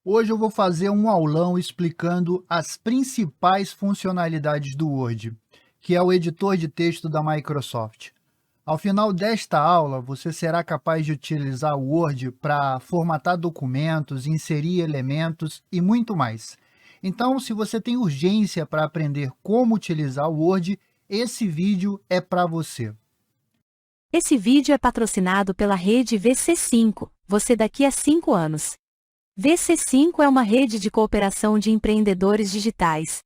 Hoje eu vou fazer um aulão explicando as principais funcionalidades do Word, que é o editor de texto da Microsoft. Ao final desta aula, você será capaz de utilizar o Word para formatar documentos, inserir elementos e muito mais. Então, se você tem urgência para aprender como utilizar o Word, esse vídeo é para você. Esse vídeo é patrocinado pela rede VC5, você daqui a 5 anos. VC5 é uma rede de cooperação de empreendedores digitais.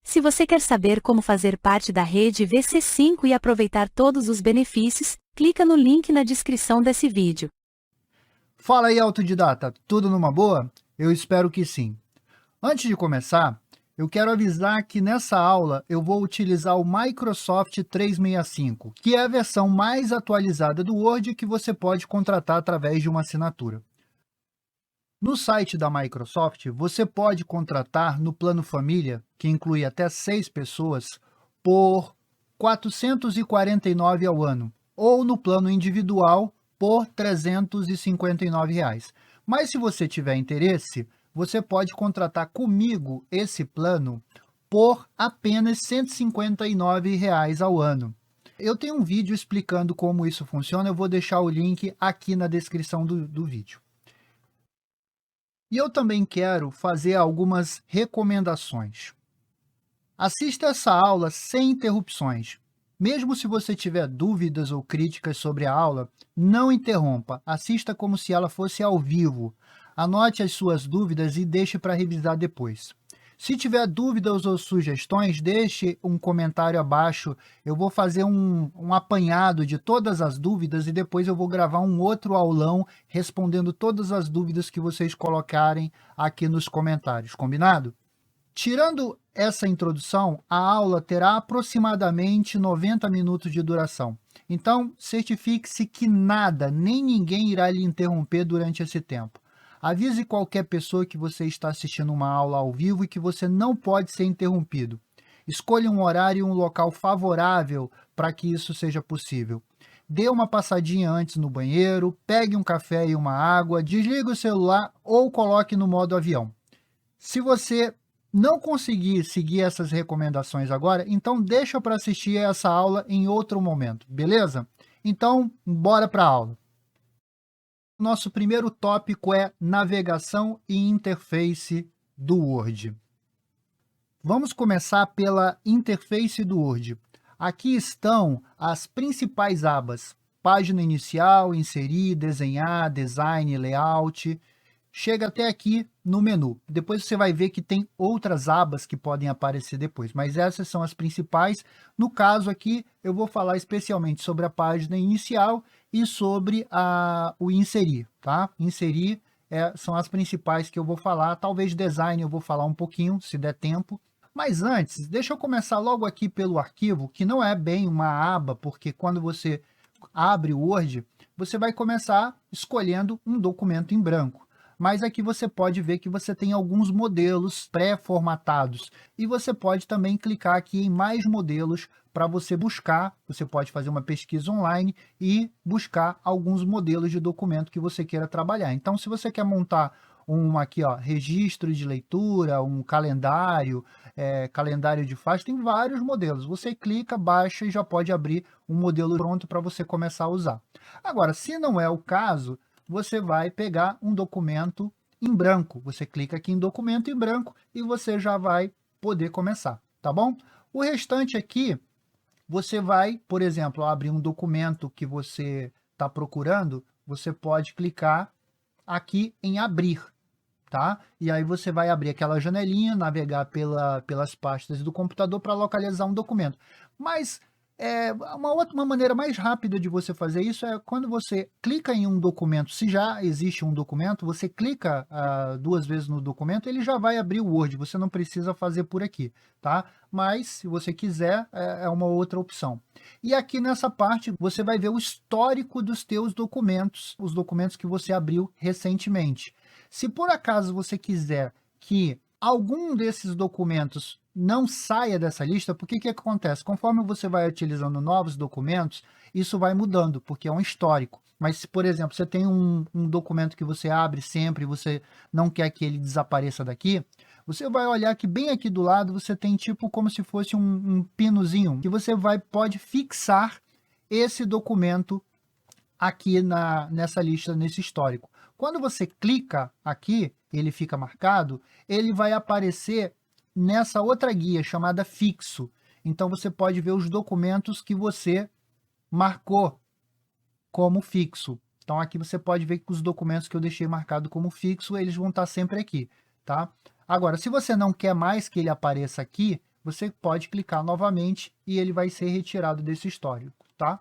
Se você quer saber como fazer parte da rede VC5 e aproveitar todos os benefícios, clica no link na descrição desse vídeo. Fala aí, autodidata, tudo numa boa? Eu espero que sim. Antes de começar, eu quero avisar que nessa aula eu vou utilizar o Microsoft 365, que é a versão mais atualizada do Word que você pode contratar através de uma assinatura. No site da Microsoft, você pode contratar no plano família, que inclui até 6 pessoas, por R$ 449 ao ano, ou no plano individual por R$ 359. Mas se você tiver interesse, você pode contratar comigo esse plano por apenas R$ 159 ao ano. Eu tenho um vídeo explicando como isso funciona, eu vou deixar o link aqui na descrição do vídeo. E eu também quero fazer algumas recomendações. Assista essa aula sem interrupções. Mesmo se você tiver dúvidas ou críticas sobre a aula, não interrompa. Assista como se ela fosse ao vivo. Anote as suas dúvidas e deixe para revisar depois. Se tiver dúvidas ou sugestões, deixe um comentário abaixo. Eu vou fazer um apanhado de todas as dúvidas e depois eu vou gravar um outro aulão respondendo todas as dúvidas que vocês colocarem aqui nos comentários, combinado? Tirando essa introdução, a aula terá aproximadamente 90 minutos de duração. Então, certifique-se que nada, nem ninguém irá lhe interromper durante esse tempo. Avise qualquer pessoa que você está assistindo uma aula ao vivo e que você não pode ser interrompido. Escolha um horário e um local favorável para que isso seja possível. Dê uma passadinha antes no banheiro, pegue um café e uma água, desligue o celular ou coloque no modo avião. Se você não conseguir seguir essas recomendações agora, então deixa para assistir essa aula em outro momento, beleza? Então, bora para a aula. Nosso primeiro tópico é navegação e interface do Word. Vamos começar pela interface do Word. Aqui estão as principais abas: página inicial, inserir, desenhar, design, layout. Chega até aqui no menu. Depois você vai ver que tem outras abas que podem aparecer depois, mas essas são as principais. No caso aqui, eu vou falar especialmente sobre a página inicial e sobre o inserir, tá? Inserir são as principais que eu vou falar. Talvez design eu vou falar um pouquinho, se der tempo. Mas antes, deixa eu começar logo aqui pelo arquivo, que não é bem uma aba, porque quando você abre o Word, você vai começar escolhendo um documento em branco. Mas aqui você pode ver que você tem alguns modelos pré-formatados e você pode também clicar aqui em mais modelos para você buscar. Você pode fazer uma pesquisa online e buscar alguns modelos de documento que você queira trabalhar. Então, se você quer montar aqui, ó, registro de leitura, um calendário, calendário de faixa, tem vários modelos. Você clica, baixa e já pode abrir um modelo pronto para você começar a usar. Agora, se não é o caso, você vai pegar um documento em branco. Você clica aqui em documento em branco e você já vai poder começar, tá bom? O restante aqui, você vai, por exemplo, abrir um documento que você está procurando, você pode clicar aqui em abrir, tá? E aí você vai abrir aquela janelinha, navegar pelas pastas do computador para localizar um documento. Mas uma maneira mais rápida de você fazer isso é quando você clica em um documento. Se já existe um documento, você clica 2 vezes no documento, ele já vai abrir o Word, você não precisa fazer por aqui, tá? Mas, se você quiser, é uma outra opção. E aqui nessa parte, você vai ver o histórico dos teus documentos, os documentos que você abriu recentemente. Se por acaso você quiser que algum desses documentos não saia dessa lista, porque que acontece? Conforme você vai utilizando novos documentos, isso vai mudando, porque é um histórico. Mas se, por exemplo, você tem um documento que você abre sempre e você não quer que ele desapareça daqui, você vai olhar que bem aqui do lado você tem tipo como se fosse um pinozinho que você pode fixar esse documento aqui nessa lista, nesse histórico. Quando você clica aqui, ele fica marcado, ele vai aparecer nessa outra guia chamada fixo. Então você pode ver os documentos que você marcou como fixo. Então aqui você pode ver que os documentos que eu deixei marcado como fixo, eles vão estar sempre aqui, tá? Agora, se você não quer mais que ele apareça aqui, você pode clicar novamente e ele vai ser retirado desse histórico, tá?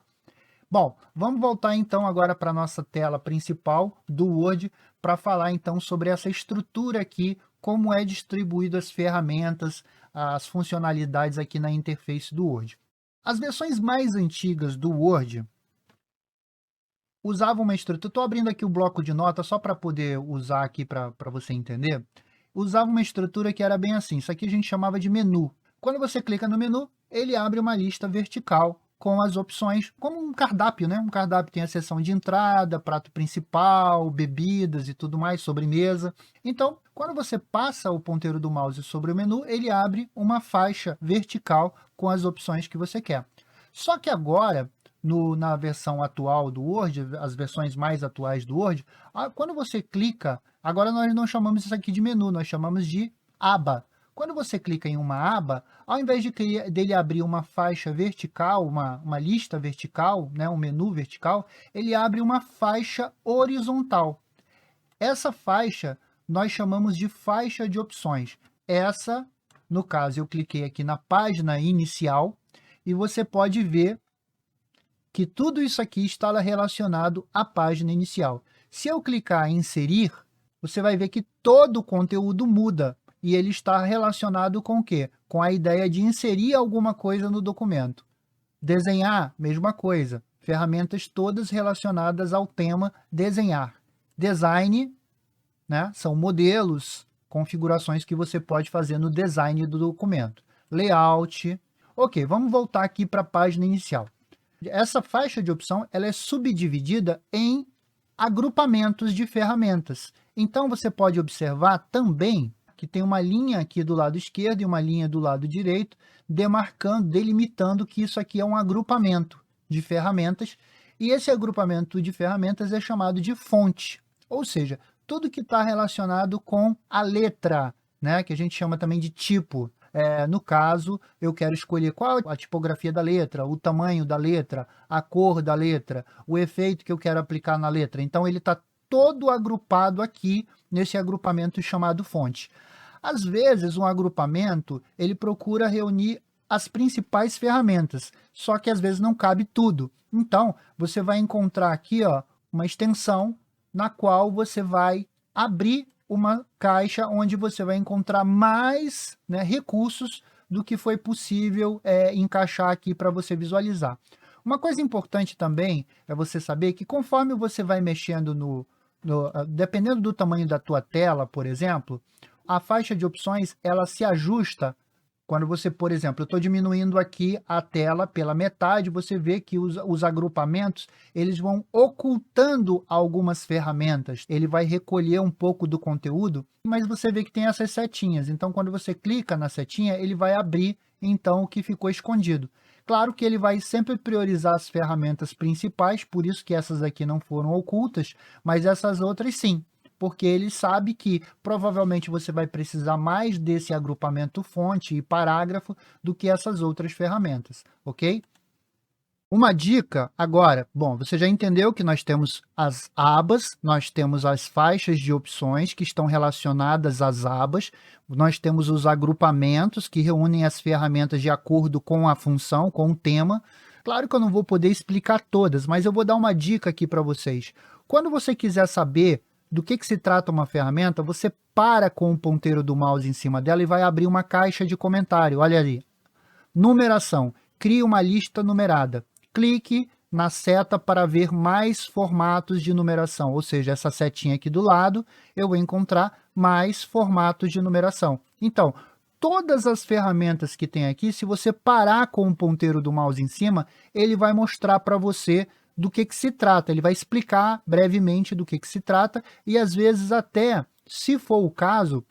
Bom, vamos voltar então agora para a nossa tela principal do Word para falar então sobre essa estrutura aqui, como é distribuído as ferramentas, as funcionalidades aqui na interface do Word. As versões mais antigas do Word usavam uma estrutura, estou abrindo aqui o bloco de notas só para poder usar aqui para você entender, usava uma estrutura que era bem assim, isso aqui a gente chamava de menu. Quando você clica no menu, ele abre uma lista vertical com as opções, como um cardápio, né? Um cardápio tem a seção de entrada, prato principal, bebidas e tudo mais, sobremesa. Então, quando você passa o ponteiro do mouse sobre o menu, ele abre uma faixa vertical com as opções que você quer. Só que agora, na versão atual do Word, as versões mais atuais do Word, quando você clica, agora nós não chamamos isso aqui de menu, nós chamamos de aba. Quando você clica em uma aba, ao invés dele abrir uma faixa vertical, uma lista vertical, né, um menu vertical, ele abre uma faixa horizontal. Essa faixa nós chamamos de faixa de opções. Essa, no caso, eu cliquei aqui na página inicial e você pode ver que tudo isso aqui está relacionado à página inicial. Se eu clicar em inserir, você vai ver que todo o conteúdo muda. E ele está relacionado com o quê? Com a ideia de inserir alguma coisa no documento. Desenhar, mesma coisa. Ferramentas todas relacionadas ao tema desenhar. Design, né? São modelos, configurações que você pode fazer no design do documento. Layout. Ok, vamos voltar aqui para a página inicial. Essa faixa de opção ela é subdividida em agrupamentos de ferramentas. Então, você pode observar também que tem uma linha aqui do lado esquerdo e uma linha do lado direito, demarcando, delimitando que isso aqui é um agrupamento de ferramentas, e esse agrupamento de ferramentas é chamado de fonte, ou seja, tudo que está relacionado com a letra, né, que a gente chama também de tipo. No caso, eu quero escolher qual a tipografia da letra, o tamanho da letra, a cor da letra, o efeito que eu quero aplicar na letra. Então, ele está todo agrupado aqui nesse agrupamento chamado fonte. Às vezes, um agrupamento, ele procura reunir as principais ferramentas, só que às vezes não cabe tudo. Então, você vai encontrar aqui uma extensão na qual você vai abrir uma caixa onde você vai encontrar mais, né, recursos do que foi possível encaixar aqui para você visualizar. Uma coisa importante também é você saber que conforme você vai mexendo dependendo do tamanho da tua tela, por exemplo, a faixa de opções ela se ajusta. Quando você, por exemplo, eu estou diminuindo aqui a tela pela metade, você vê que os agrupamentos eles vão ocultando algumas ferramentas. Ele vai recolher um pouco do conteúdo, mas você vê que tem essas setinhas. Então, quando você clica na setinha, ele vai abrir então o que ficou escondido. Claro que ele vai sempre priorizar as ferramentas principais, por isso que essas aqui não foram ocultas, mas essas outras sim, porque ele sabe que provavelmente você vai precisar mais desse agrupamento fonte e parágrafo do que essas outras ferramentas, ok? Uma dica agora, bom, você já entendeu que nós temos as abas, nós temos as faixas de opções que estão relacionadas às abas, nós temos os agrupamentos que reúnem as ferramentas de acordo com a função, com o tema. Claro que eu não vou poder explicar todas, mas eu vou dar uma dica aqui para vocês. Quando você quiser saber do que se trata uma ferramenta, você para com o ponteiro do mouse em cima dela e vai abrir uma caixa de comentário, olha ali. Numeração, crie uma lista numerada. Clique na seta para ver mais formatos de numeração, ou seja, essa setinha aqui do lado, eu vou encontrar mais formatos de numeração. Então, todas as ferramentas que tem aqui, se você parar com o ponteiro do mouse em cima, ele vai mostrar para você do que se trata, ele vai explicar brevemente do que se trata e às vezes até, se for o caso,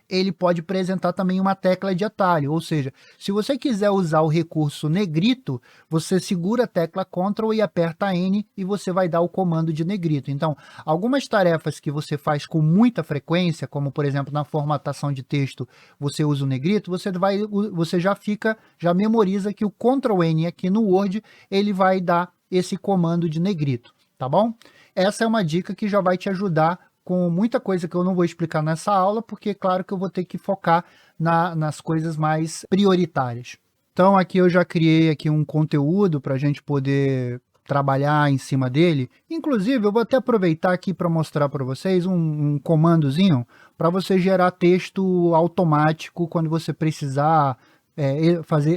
ele pode apresentar também uma tecla de atalho, ou seja, se você quiser usar o recurso negrito, você segura a tecla Ctrl e aperta N e você vai dar o comando de negrito. Então, algumas tarefas que você faz com muita frequência, como por exemplo na formatação de texto, você usa o negrito, você já memoriza que o Ctrl N aqui no Word, ele vai dar esse comando de negrito, tá bom? Essa é uma dica que já vai te ajudar com muita coisa que eu não vou explicar nessa aula, porque claro que eu vou ter que focar nas coisas mais prioritárias. Então aqui eu já criei aqui um conteúdo para a gente poder trabalhar em cima dele. Inclusive eu vou até aproveitar aqui para mostrar para vocês um comandozinho para você gerar texto automático quando você precisar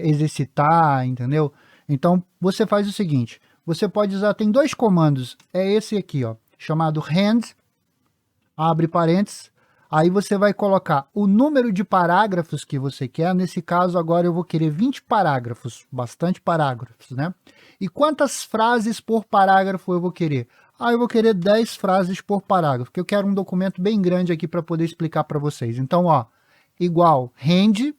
exercitar, entendeu? Então você faz o seguinte, você pode usar, tem dois comandos, é esse aqui, ó, chamado hand, abre parênteses, aí você vai colocar o número de parágrafos que você quer, nesse caso agora eu vou querer 20 parágrafos, bastante parágrafos, né? E quantas frases por parágrafo eu vou querer? Eu vou querer 10 frases por parágrafo, porque eu quero um documento bem grande aqui para poder explicar para vocês. Então, ó, igual, hand,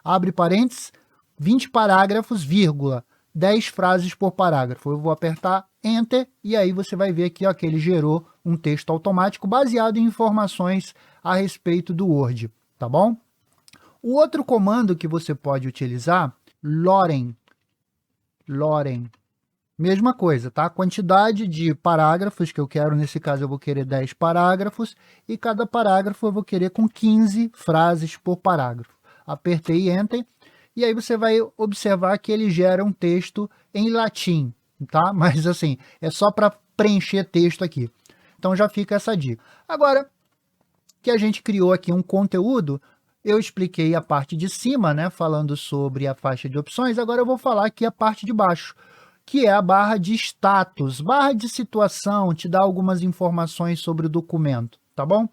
abre parênteses, 20 parágrafos, vírgula, 10 frases por parágrafo. Eu vou apertar Enter e aí você vai ver aqui ó, que ele gerou um texto automático baseado em informações a respeito do Word, tá bom? O outro comando que você pode utilizar, Loren, mesma coisa, tá? Quantidade de parágrafos que eu quero, nesse caso eu vou querer 10 parágrafos e cada parágrafo eu vou querer com 15 frases por parágrafo. Apertei Enter e aí você vai observar que ele gera um texto em latim, tá? Mas assim, é só para preencher texto aqui. Então já fica essa dica. Agora que a gente criou aqui um conteúdo, eu expliquei a parte de cima, né, falando sobre a faixa de opções, agora eu vou falar aqui a parte de baixo, que é a barra de status, barra de situação, te dá algumas informações sobre o documento, tá bom?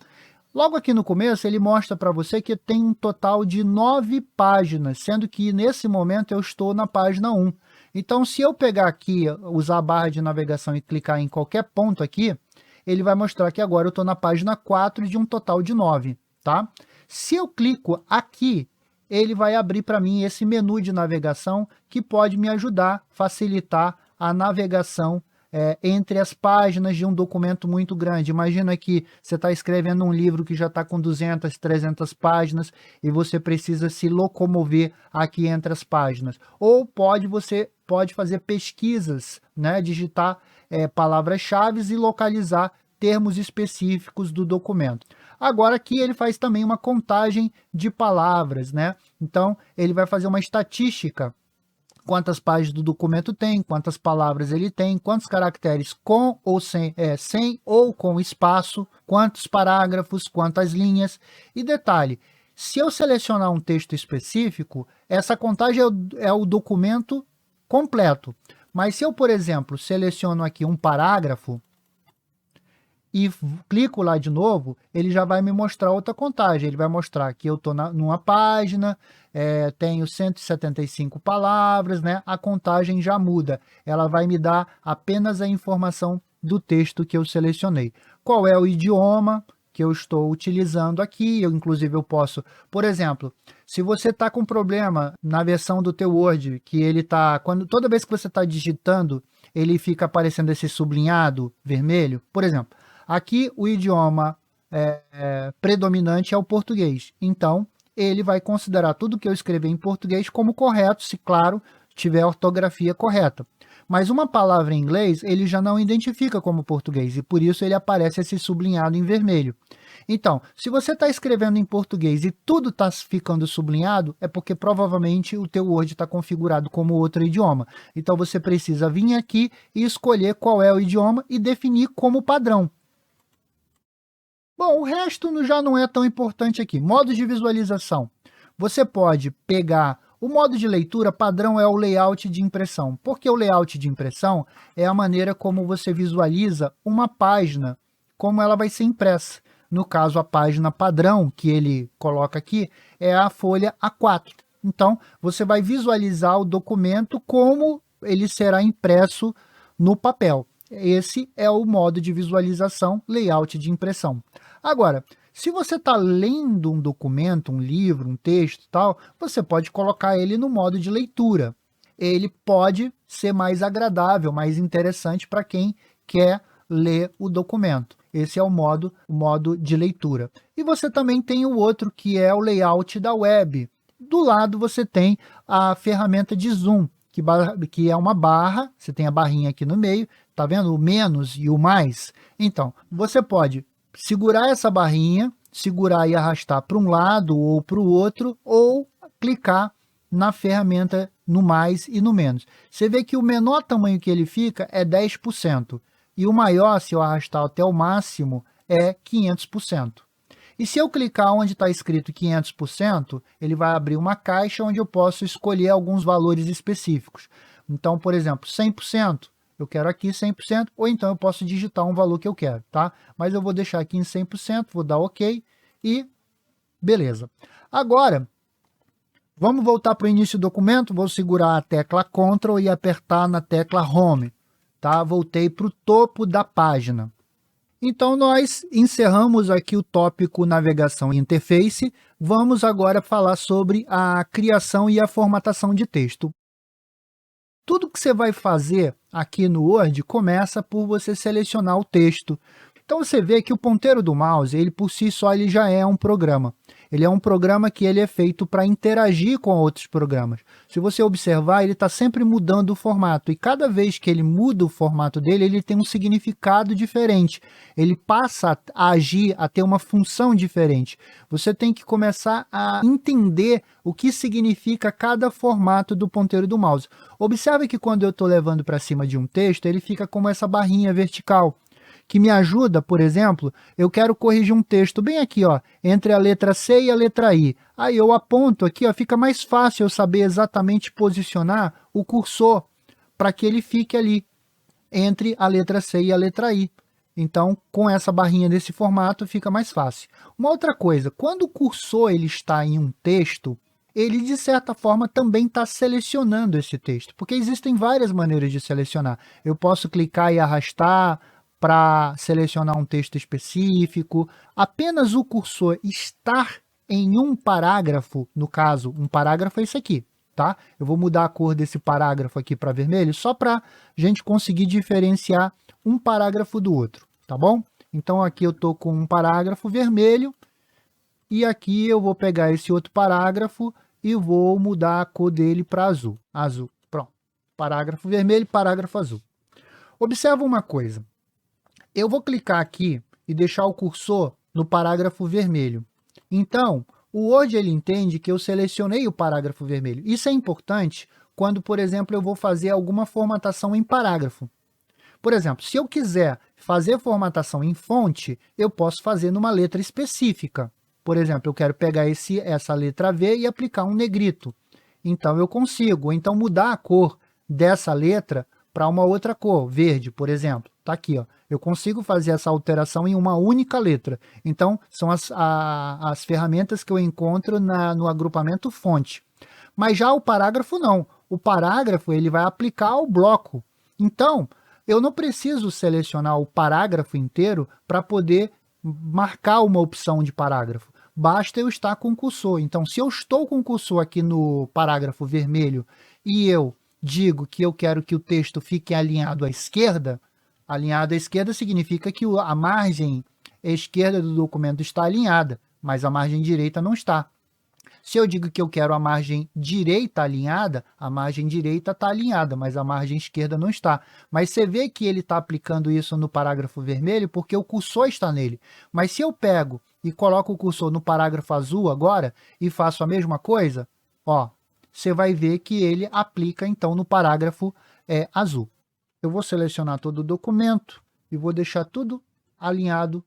Logo aqui no começo, ele mostra para você que tem um total de 9 páginas, sendo que nesse momento eu estou na página 1. Então, se eu pegar aqui, usar a barra de navegação e clicar em qualquer ponto aqui, ele vai mostrar que agora eu estou na página 4 de um total de 9, tá? Se eu clico aqui, ele vai abrir para mim esse menu de navegação que pode me ajudar, facilitar a navegação entre as páginas de um documento muito grande. Imagina que você está escrevendo um livro que já está com 200, 300 páginas e você precisa se locomover aqui entre as páginas. Ou você pode fazer pesquisas, né? Digitar palavras-chave e localizar termos específicos do documento. Agora aqui ele faz também uma contagem de palavras, né? Então ele vai fazer uma estatística, quantas páginas do documento tem, quantas palavras ele tem, quantos caracteres com ou sem ou com espaço, quantos parágrafos, quantas linhas. E detalhe, se eu selecionar um texto específico, essa contagem é o documento completo. Mas se eu, por exemplo, seleciono aqui um parágrafo e clico lá de novo, ele já vai me mostrar outra contagem. Ele vai mostrar que eu estou numa página, tenho 175 palavras, né? A contagem já muda. Ela vai me dar apenas a informação do texto que eu selecionei. Qual é o idioma que eu estou utilizando aqui? Inclusive, eu posso, por exemplo, se você está com problema na versão do teu Word, que ele está, toda vez que você está digitando, ele fica aparecendo esse sublinhado vermelho, por exemplo, aqui o idioma predominante é o português. Então, ele vai considerar tudo que eu escrever em português como correto, se, claro, tiver a ortografia correta. Mas uma palavra em inglês, ele já não identifica como português, e por isso ele aparece esse sublinhado em vermelho. Então, se você está escrevendo em português e tudo está ficando sublinhado, é porque provavelmente o teu Word está configurado como outro idioma. Então, você precisa vir aqui e escolher qual é o idioma e definir como padrão. Bom, o resto já não é tão importante aqui. Modo de visualização. Você pode pegar o modo de leitura padrão, é o layout de impressão. Porque o layout de impressão é a maneira como você visualiza uma página, como ela vai ser impressa. No caso, a página padrão que ele coloca aqui é a folha A4. Então, você vai visualizar o documento como ele será impresso no papel. Esse é o modo de visualização, layout de impressão. Agora, se você está lendo um documento, um livro, um texto e tal, você pode colocar ele no modo de leitura. Ele pode ser mais agradável, mais interessante para quem quer ler o documento. Esse é o modo de leitura. E você também tem o outro, que é o layout da web. Do lado você tem a ferramenta de zoom, que é uma barra, você tem a barrinha aqui no meio, tá vendo? O menos e o mais. Então, você pode segurar essa barrinha, segurar e arrastar para um lado ou para o outro, ou clicar na ferramenta no mais e no menos. Você vê que o menor tamanho que ele fica é 10%, e o maior, se eu arrastar até o máximo, é 500%. E se eu clicar onde está escrito 500%, ele vai abrir uma caixa onde eu posso escolher alguns valores específicos. Então, por exemplo, 100%, eu quero aqui 100%, ou então eu posso digitar um valor que eu quero, tá? Mas eu vou deixar aqui em 100%, vou dar OK e beleza. Agora, vamos voltar para o início do documento, vou segurar a tecla Ctrl e apertar na tecla Home, tá? Voltei para o topo da página. Então, nós encerramos aqui o tópico navegação e interface. Vamos agora falar sobre a criação e a formatação de texto. Tudo que você vai fazer aqui no Word começa por você selecionar o texto. Então, você vê que o ponteiro do mouse, ele por si só, ele já é um programa. Ele é um programa que ele é feito para interagir com outros programas. Se você observar, ele está sempre mudando o formato. E cada vez que ele muda o formato dele, ele tem um significado diferente. Ele passa a agir, a ter uma função diferente. Você tem que começar a entender o que significa cada formato do ponteiro do mouse. Observe que quando eu estou levando para cima de um texto, ele fica como essa barrinha vertical, que me ajuda, por exemplo, eu quero corrigir um texto bem aqui, ó, entre a letra C e a letra I. Aí eu aponto aqui, ó, fica mais fácil eu saber exatamente posicionar o cursor para que ele fique ali, entre a letra C e a letra I. Então, com essa barrinha desse formato, fica mais fácil. Uma outra coisa, quando o cursor ele está em um texto, ele, de certa forma, também está selecionando esse texto, porque existem várias maneiras de selecionar. Eu posso clicar e arrastar para selecionar um texto específico. Apenas o cursor estar em um parágrafo, no caso, um parágrafo é esse aqui, tá? Eu vou mudar a cor desse parágrafo aqui para vermelho, só para a gente conseguir diferenciar um parágrafo do outro, tá bom? Então, aqui eu estou com um parágrafo vermelho, e aqui eu vou pegar esse outro parágrafo e vou mudar a cor dele para azul. Azul, pronto. Parágrafo vermelho, parágrafo azul. Observa uma coisa. Eu vou clicar aqui e deixar o cursor no parágrafo vermelho. Então, o Word ele entende que eu selecionei o parágrafo vermelho. Isso é importante quando, por exemplo, eu vou fazer alguma formatação em parágrafo. Por exemplo, se eu quiser fazer formatação em fonte, eu posso fazer numa letra específica. Por exemplo, eu quero pegar essa letra V e aplicar um negrito. Então, eu consigo. Ou então, mudar a cor dessa letra para uma outra cor, verde, por exemplo. Está aqui, ó. Eu consigo fazer essa alteração em uma única letra. Então, são as ferramentas que eu encontro no agrupamento fonte. Mas já o parágrafo não. O parágrafo ele vai aplicar ao bloco. Então, eu não preciso selecionar o parágrafo inteiro para poder marcar uma opção de parágrafo. Basta eu estar com o cursor. Então, se eu estou com o cursor aqui no parágrafo vermelho e eu digo que eu quero que o texto fique alinhado à esquerda, alinhado à esquerda significa que a margem esquerda do documento está alinhada, mas a margem direita não está. Se eu digo que eu quero a margem direita alinhada, a margem direita está alinhada, mas a margem esquerda não está. Mas você vê que ele está aplicando isso no parágrafo vermelho porque o cursor está nele. Mas se eu pego e coloco o cursor no parágrafo azul agora e faço a mesma coisa, ó, você vai ver que ele aplica então no parágrafo azul. Eu vou selecionar todo o documento e vou deixar tudo alinhado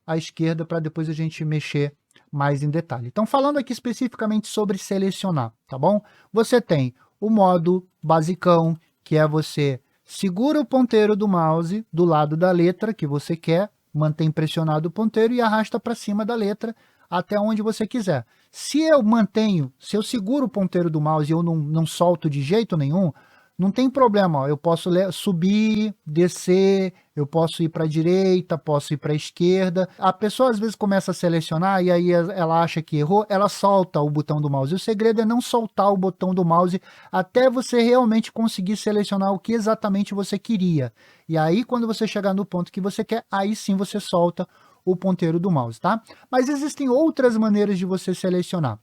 à esquerda para depois a gente mexer mais em detalhe. Então, falando aqui especificamente sobre selecionar, tá bom? Você tem o modo basicão, que é você segura o ponteiro do mouse do lado da letra que você quer, mantém pressionado o ponteiro e arrasta para cima da letra até onde você quiser. Se eu seguro o ponteiro do mouse e eu não solto de jeito nenhum, não tem problema, ó, eu posso subir, descer, eu posso ir para a direita, posso ir para a esquerda. A pessoa às vezes começa a selecionar e aí ela acha que errou, ela solta o botão do mouse. O segredo é não soltar o botão do mouse até você realmente conseguir selecionar o que exatamente você queria. E aí, quando você chegar no ponto que você quer, aí sim você solta o ponteiro do mouse, tá? Mas existem outras maneiras de você selecionar.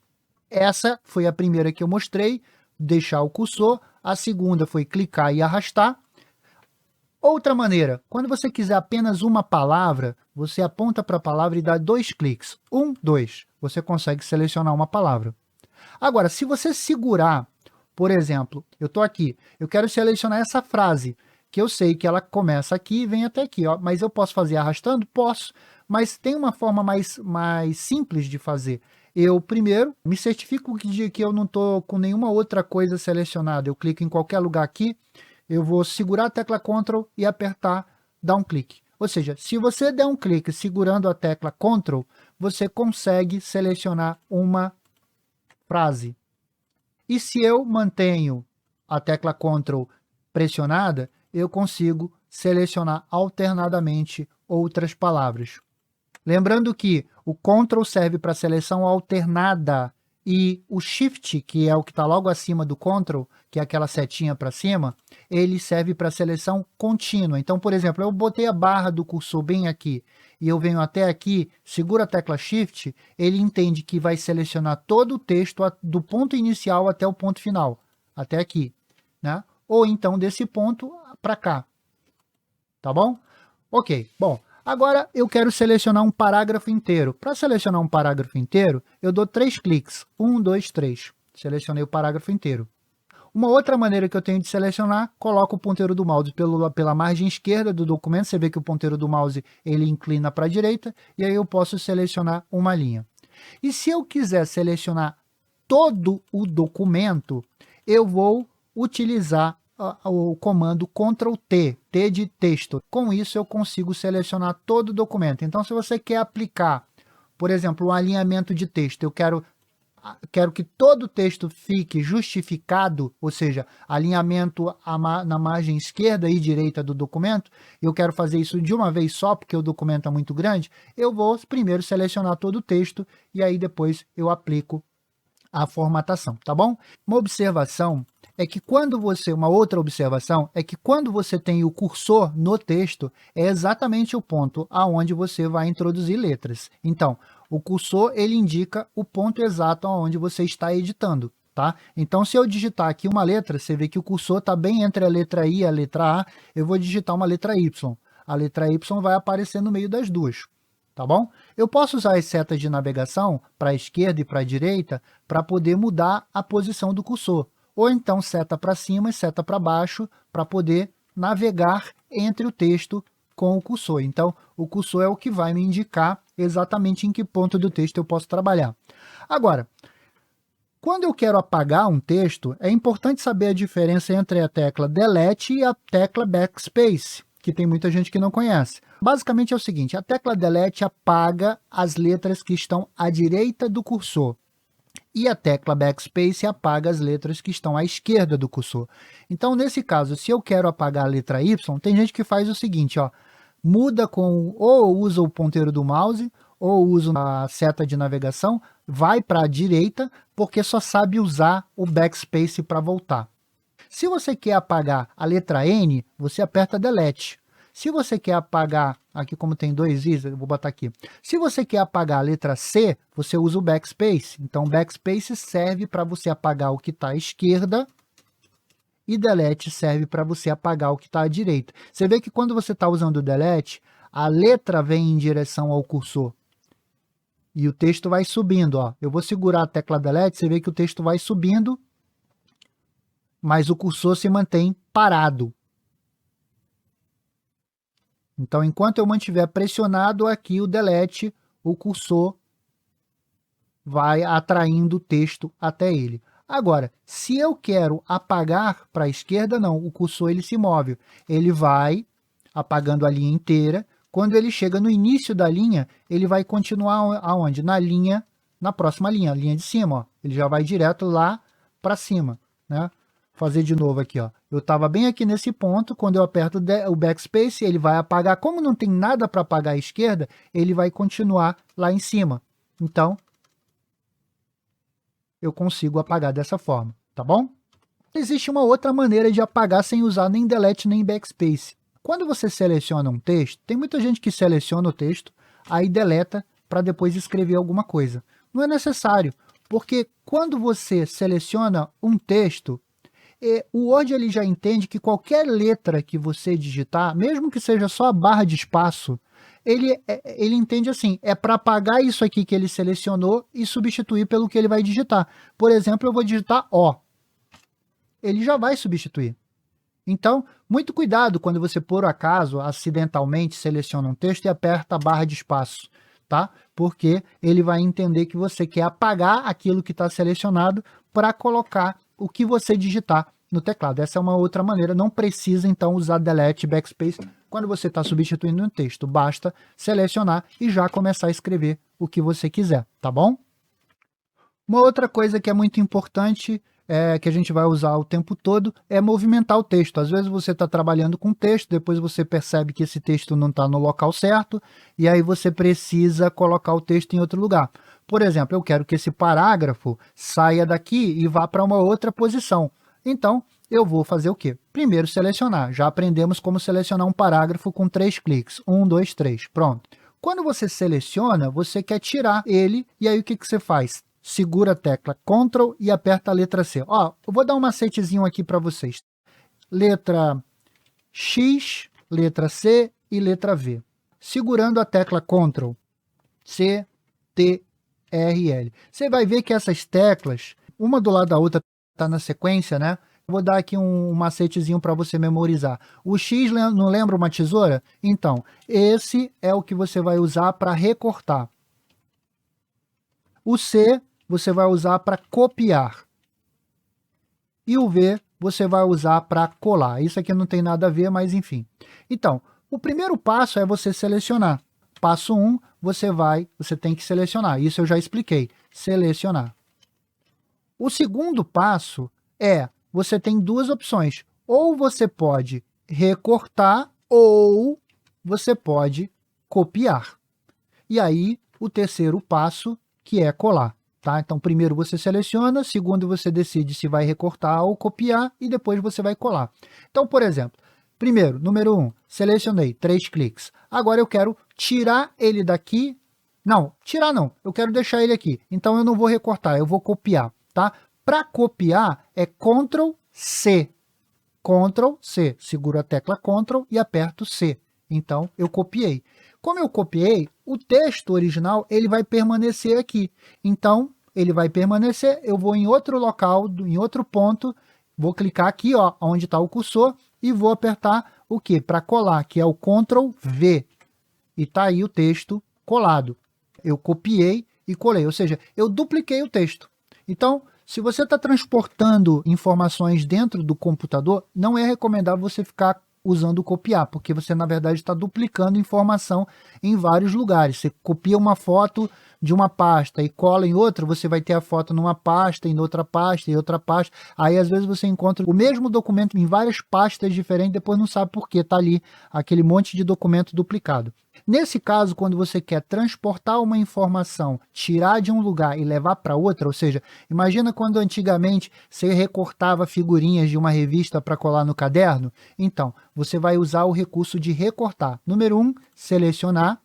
Essa foi a primeira que eu mostrei, deixar o cursor. A segunda foi clicar e arrastar. Outra maneira, quando você quiser apenas uma palavra, você aponta para a palavra e dá 2 cliques. 1, 2. Você consegue selecionar uma palavra. Agora, se você segurar, por exemplo, eu estou aqui, eu quero selecionar essa frase, que eu sei que ela começa aqui e vem até aqui, ó, mas eu posso fazer arrastando? Posso, mas tem uma forma mais simples de fazer. Eu, primeiro, me certifico de que eu não estou com nenhuma outra coisa selecionada. Eu clico em qualquer lugar aqui, eu vou segurar a tecla Ctrl e apertar, dar um clique. Ou seja, se você der um clique segurando a tecla Ctrl, você consegue selecionar uma frase. E se eu mantenho a tecla Ctrl pressionada, eu consigo selecionar alternadamente outras palavras. Lembrando que o Ctrl serve para seleção alternada e o Shift, que é o que está logo acima do Ctrl, que é aquela setinha para cima, ele serve para seleção contínua. Então, por exemplo, eu botei a barra do cursor bem aqui e eu venho até aqui, seguro a tecla Shift, ele entende que vai selecionar todo o texto do ponto inicial até o ponto final, até aqui, né? Ou então desse ponto para cá, tá bom? Ok, bom. Agora, eu quero selecionar um parágrafo inteiro. Para selecionar um parágrafo inteiro, eu dou 3 cliques. 1, 2, 3. Selecionei o parágrafo inteiro. Uma outra maneira que eu tenho de selecionar, coloco o ponteiro do mouse pela margem esquerda do documento. Você vê que o ponteiro do mouse ele inclina para a direita, e aí eu posso selecionar uma linha. E se eu quiser selecionar todo o documento, eu vou utilizar o comando Ctrl+T, T de texto. Com isso, eu consigo selecionar todo o documento. Então, se você quer aplicar, por exemplo, um alinhamento de texto, eu quero que todo o texto fique justificado, ou seja, alinhamento na margem esquerda e direita do documento, eu quero fazer isso de uma vez só, porque o documento é muito grande, eu vou primeiro selecionar todo o texto e aí depois eu aplico a formatação, tá bom? Uma outra observação é que quando você tem o cursor no texto, é exatamente o ponto aonde você vai introduzir letras. Então, o cursor, ele indica o ponto exato aonde você está editando, tá? Então, se eu digitar aqui uma letra, você vê que o cursor está bem entre a letra I e a letra A, eu vou digitar uma letra Y. A letra Y vai aparecer no meio das duas. Tá bom? Eu posso usar as setas de navegação para a esquerda e para a direita para poder mudar a posição do cursor. Ou então seta para cima e seta para baixo para poder navegar entre o texto com o cursor. Então, o cursor é o que vai me indicar exatamente em que ponto do texto eu posso trabalhar. Agora, quando eu quero apagar um texto, é importante saber a diferença entre a tecla Delete e a tecla Backspace, que tem muita gente que não conhece. Basicamente é o seguinte, a tecla Delete apaga as letras que estão à direita do cursor e a tecla Backspace apaga as letras que estão à esquerda do cursor. Então, nesse caso, se eu quero apagar a letra Y, tem gente que faz o seguinte, ó, muda ou usa o ponteiro do mouse ou usa a seta de navegação, vai para a direita porque só sabe usar o Backspace para voltar. Se você quer apagar a letra N, você aperta Delete. Se você quer apagar, aqui como tem 2 Is, eu vou botar aqui. Se você quer apagar a letra C, você usa o Backspace. Então, o Backspace serve para você apagar o que está à esquerda e Delete serve para você apagar o que está à direita. Você vê que quando você está usando o Delete, a letra vem em direção ao cursor. E o texto vai subindo. Ó. Eu vou segurar a tecla Delete, você vê que o texto vai subindo, mas o cursor se mantém parado. Então, enquanto eu mantiver pressionado aqui o Delete, o cursor vai atraindo o texto até ele. Agora, se eu quero apagar para a esquerda, não, o cursor ele se move. Ele vai apagando a linha inteira. Quando ele chega no início da linha, ele vai continuar aonde? Na próxima linha, a linha de cima. Ó. Ele já vai direto lá para cima, né? Fazer de novo aqui, ó. Eu estava bem aqui nesse ponto, quando eu aperto o backspace, ele vai apagar. Como não tem nada para apagar à esquerda, ele vai continuar lá em cima. Então, eu consigo apagar dessa forma, tá bom? Existe uma outra maneira de apagar sem usar nem delete nem backspace. Quando você seleciona um texto, tem muita gente que seleciona o texto, aí deleta para depois escrever alguma coisa. Não é necessário, porque quando você seleciona um texto, o Word ele já entende que qualquer letra que você digitar, mesmo que seja só a barra de espaço, ele entende assim, é para apagar isso aqui que ele selecionou e substituir pelo que ele vai digitar. Por exemplo, eu vou digitar O. Ele já vai substituir. Então, muito cuidado quando você, por acaso, acidentalmente seleciona um texto e aperta a barra de espaço, tá? Porque ele vai entender que você quer apagar aquilo que está selecionado para colocar o que você digitar no teclado. Essa é uma outra maneira, não precisa então usar delete, backspace quando você está substituindo um texto. Basta selecionar e já começar a escrever o que você quiser, tá bom? Uma outra coisa que é muito importante, que a gente vai usar o tempo todo, é movimentar o texto. Às vezes você está trabalhando com texto, depois você percebe que esse texto não está no local certo, e aí você precisa colocar o texto em outro lugar. Por exemplo, eu quero que esse parágrafo saia daqui e vá para uma outra posição. Então, eu vou fazer o quê? Primeiro, selecionar. Já aprendemos como selecionar um parágrafo com 3 cliques. 1, 2, 3. Pronto. Quando você seleciona, você quer tirar ele, e aí o que você faz? Segura a tecla Ctrl e aperta a letra C. Ó, eu vou dar um macetezinho aqui para vocês. Letra X, letra C e letra V. Segurando a tecla Ctrl, C, T, R, L. Você vai ver que essas teclas, uma do lado da outra, está na sequência, né? Vou dar aqui um macetezinho para você memorizar. O X não lembra uma tesoura? Então, esse é o que você vai usar para recortar. O C você vai usar para copiar. E o V você vai usar para colar. Isso aqui não tem nada a ver, mas enfim. Então, o primeiro passo é você selecionar. Passo 1, você tem que selecionar. Isso eu já expliquei. Selecionar. O segundo passo você tem duas opções. Ou você pode recortar, ou você pode copiar. E aí, o terceiro passo, que é colar. Tá? Então, primeiro você seleciona, segundo você decide se vai recortar ou copiar, e depois você vai colar. Então, por exemplo, primeiro, número 1, selecionei, 3 cliques. Agora eu quero tirar ele daqui. Não, tirar não, eu quero deixar ele aqui. Então, eu não vou recortar, eu vou copiar. Tá? Para copiar, é Ctrl C. Ctrl C. Seguro a tecla Ctrl e aperto C. Então, eu copiei. Como eu copiei, o texto original ele vai permanecer aqui. Então, ele vai permanecer, eu vou em outro local, em outro ponto, vou clicar aqui, ó, onde está o cursor, e vou apertar o quê? Para colar, que é o Ctrl V. E está aí o texto colado. Eu copiei e colei, ou seja, eu dupliquei o texto. Então, se você está transportando informações dentro do computador, não é recomendável você ficar usando o copiar, porque você, na verdade, está duplicando informação em vários lugares. Você copia uma foto de uma pasta e cola em outra, você vai ter a foto numa pasta, em outra pasta, em outra pasta. Aí, às vezes, você encontra o mesmo documento em várias pastas diferentes, depois não sabe por que está ali aquele monte de documento duplicado. Nesse caso, quando você quer transportar uma informação, tirar de um lugar e levar para outra, ou seja, imagina quando antigamente você recortava figurinhas de uma revista para colar no caderno? Então, você vai usar o recurso de recortar. Número 1, selecionar.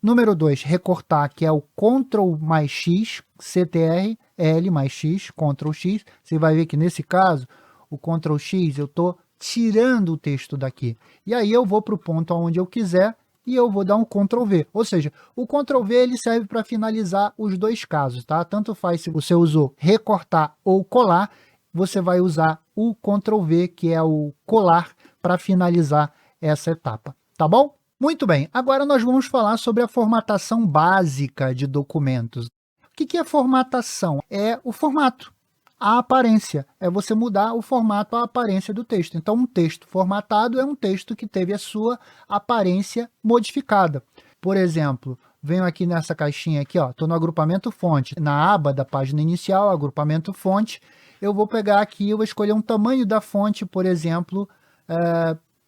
Número 2, recortar, que é o Ctrl mais X, CTRL mais X, Ctrl X. Você vai ver que nesse caso, o Ctrl X, eu estou tirando o texto daqui. E aí eu vou para o ponto onde eu quiser e eu vou dar um Ctrl V. Ou seja, o Ctrl V ele serve para finalizar os dois casos, tá? Tanto faz se você usou recortar ou colar, você vai usar o Ctrl V, que é o colar, para finalizar essa etapa, tá bom? Muito bem, agora nós vamos falar sobre a formatação básica de documentos. O que é formatação? É o formato, a aparência. É você mudar o formato, a aparência do texto. Então, um texto formatado é um texto que teve a sua aparência modificada. Por exemplo, venho aqui nessa caixinha aqui, estou no agrupamento fonte. Na aba da página inicial, agrupamento fonte, eu vou pegar aqui, eu vou escolher um tamanho da fonte, por exemplo,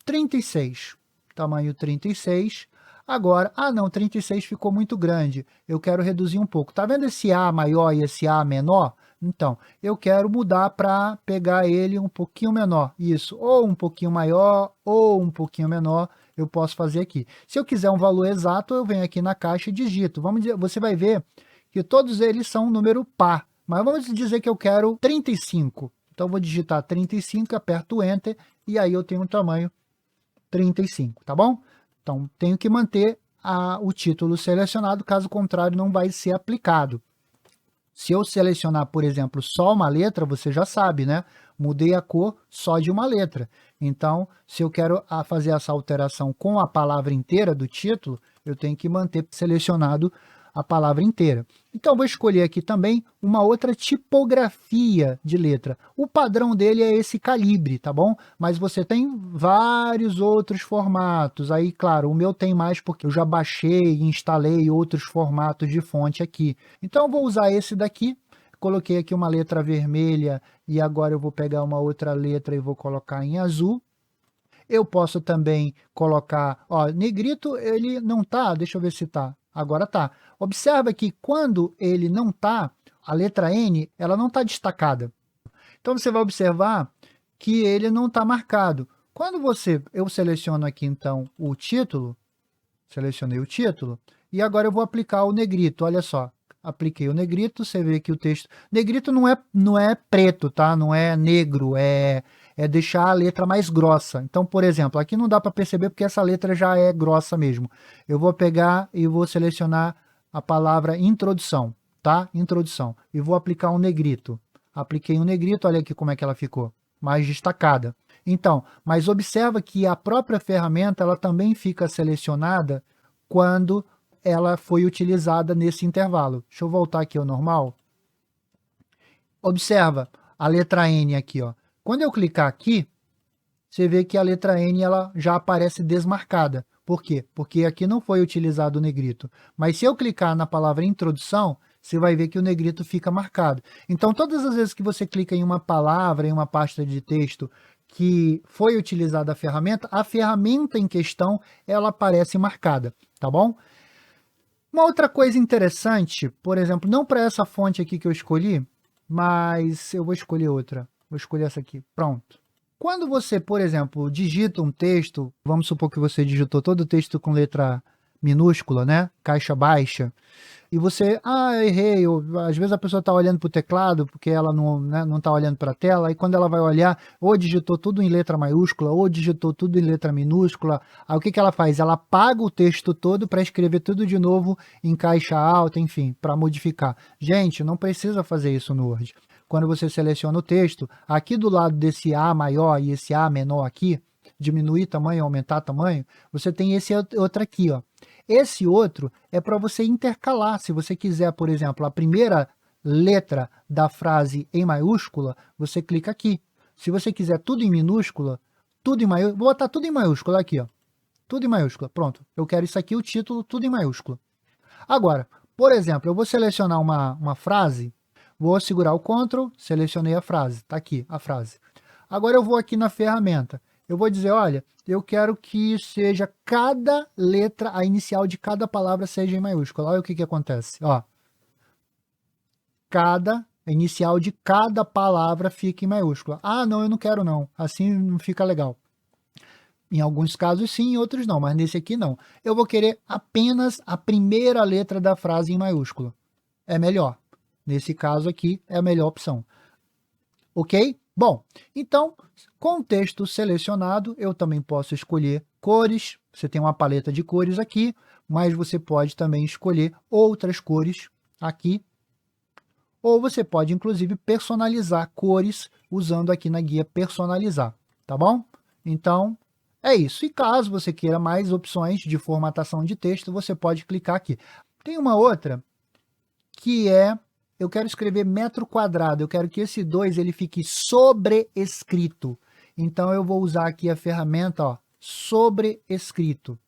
36. Tamanho 36. Agora, não, 36 ficou muito grande. Eu quero reduzir um pouco. Tá vendo esse A maior e esse A menor? Então, eu quero mudar para pegar ele um pouquinho menor. Isso, ou um pouquinho maior, ou um pouquinho menor, eu posso fazer aqui. Se eu quiser um valor exato, eu venho aqui na caixa e digito. Vamos dizer, você vai ver que todos eles são um número par. Mas vamos dizer que eu quero 35. Então, eu vou digitar 35, aperto o Enter, e aí eu tenho um tamanho 35, tá bom? Então, tenho que manter o título selecionado, caso contrário, não vai ser aplicado. Se eu selecionar, por exemplo, só uma letra, você já sabe, né? Mudei a cor só de uma letra. Então, se eu quero fazer essa alteração com a palavra inteira do título, eu tenho que manter selecionado a palavra inteira. Então, vou escolher aqui também uma outra tipografia de letra. O padrão dele é esse calibre, tá bom? Mas você tem vários outros formatos. Aí, claro, o meu tem mais porque eu já baixei e instalei outros formatos de fonte aqui. Então, eu vou usar esse daqui. Coloquei aqui uma letra vermelha e agora eu vou pegar uma outra letra e vou colocar em azul. Eu posso também colocar, negrito ele não tá, deixa eu ver se tá. Agora tá. Observa que quando ele não tá, a letra N, ela não está destacada. Então, você vai observar que ele não está marcado. Quando eu seleciono aqui, então, o título, selecionei o título, e agora eu vou aplicar o negrito, olha só. Apliquei o negrito, você vê que o texto... Negrito não é preto, tá? Não é negro, é deixar a letra mais grossa. Então, por exemplo, aqui não dá para perceber porque essa letra já é grossa mesmo. Eu vou pegar e vou selecionar a palavra introdução, tá? Introdução. E vou aplicar um negrito. Apliquei um negrito, olha aqui como é que ela ficou, mais destacada. Então, mas observa que a própria ferramenta, ela também fica selecionada quando ela foi utilizada nesse intervalo. Deixa eu voltar aqui ao normal. Observa a letra N aqui, ó. Quando eu clicar aqui, você vê que a letra N ela já aparece desmarcada. Por quê? Porque aqui não foi utilizado o negrito. Mas se eu clicar na palavra introdução, você vai ver que o negrito fica marcado. Então, todas as vezes que você clica em uma palavra, em uma pasta de texto que foi utilizada a ferramenta em questão, ela aparece marcada, tá bom? Uma outra coisa interessante, por exemplo, não para essa fonte aqui que eu escolhi, mas eu vou escolher outra. Vou escolher essa aqui. Pronto. Quando você, por exemplo, digita um texto, vamos supor que você digitou todo o texto com letra minúscula, né? Caixa baixa. E você, errei. Às vezes a pessoa está olhando para o teclado porque ela não está olhando para a tela. E quando ela vai olhar, ou digitou tudo em letra maiúscula, ou digitou tudo em letra minúscula. Aí o que ela faz? Ela apaga o texto todo para escrever tudo de novo em caixa alta, enfim, para modificar. Gente, não precisa fazer isso no Word. Quando você seleciona o texto, aqui do lado desse A maior e esse A menor aqui, diminuir tamanho, aumentar tamanho, você tem esse outro aqui, ó. Esse outro é para você intercalar. Se você quiser, por exemplo, a primeira letra da frase em maiúscula, você clica aqui. Se você quiser tudo em minúscula, tudo em maiúscula, vou botar tudo em maiúscula aqui, ó. Tudo em maiúscula, pronto. Eu quero isso aqui, o título, tudo em maiúscula. Agora, por exemplo, eu vou selecionar uma frase, vou segurar o Ctrl, selecionei a frase, tá aqui a frase. Agora eu vou aqui na ferramenta, eu vou dizer, olha, eu quero que seja cada letra, a inicial de cada palavra seja em maiúscula. Olha o que acontece, ó. A inicial de cada palavra fica em maiúscula. Não, eu não quero não, assim não fica legal. Em alguns casos sim, em outros não, mas nesse aqui não. Eu vou querer apenas a primeira letra da frase em maiúscula. É melhor. Nesse caso aqui, é a melhor opção. Ok? Bom, então, com o texto selecionado, eu também posso escolher cores. Você tem uma paleta de cores aqui, mas você pode também escolher outras cores aqui. Ou você pode, inclusive, personalizar cores usando aqui na guia personalizar, tá bom? Então, é isso. E caso você queira mais opções de formatação de texto, você pode clicar aqui. Tem uma outra que é... Eu quero escrever metro quadrado, eu quero que esse 2 ele fique sobrescrito. Então, eu vou usar aqui a ferramenta, ó, sobrescrito.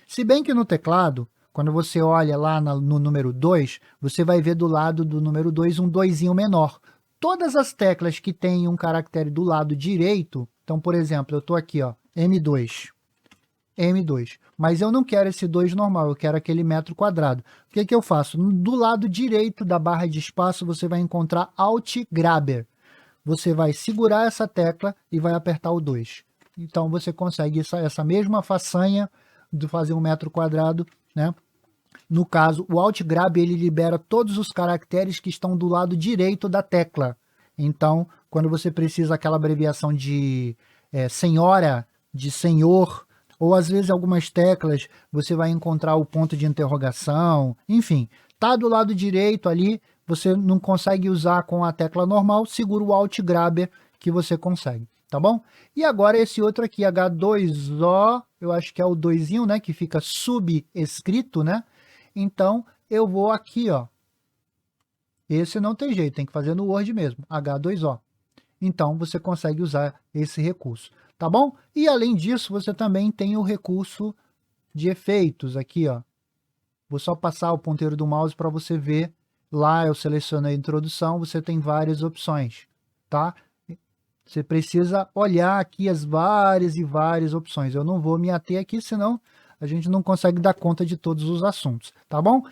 Se bem que no teclado, quando você olha lá no número 2, você vai ver do lado do número 2 um 2zinho menor. todas as teclas que têm um caractere do lado direito, então, por exemplo, eu estou aqui, ó, M2, mas eu não quero esse 2 normal, eu quero aquele metro quadrado. O que que eu faço? Do lado direito da barra de espaço, você vai encontrar Alt Grabber. Você vai segurar essa tecla e vai apertar o 2. Então, você consegue essa mesma façanha de fazer um metro quadrado, né? No caso, o Alt Grab ele libera todos os caracteres que estão do lado direito da tecla. Então, quando você precisa aquela abreviação de senhora, de senhor, ou às vezes algumas teclas você vai encontrar o ponto de interrogação, enfim, tá do lado direito ali, você não consegue usar com a tecla normal, segura o Alt Grabber que você consegue, tá bom? E agora esse outro aqui, H2O, eu acho que é o 2zinho, né, que fica subescrito, né? Então, eu vou aqui, ó. Esse não tem jeito, tem que fazer no Word mesmo, H2O. Então, você consegue usar esse recurso, tá bom? E, além disso, você também tem o recurso de efeitos aqui, ó. Vou só passar o ponteiro do mouse para você ver. Lá eu selecionei a introdução, você tem várias opções, tá? Você precisa olhar aqui as várias e várias opções. Eu não vou me ater aqui, senão a gente não consegue dar conta de todos os assuntos, tá bom?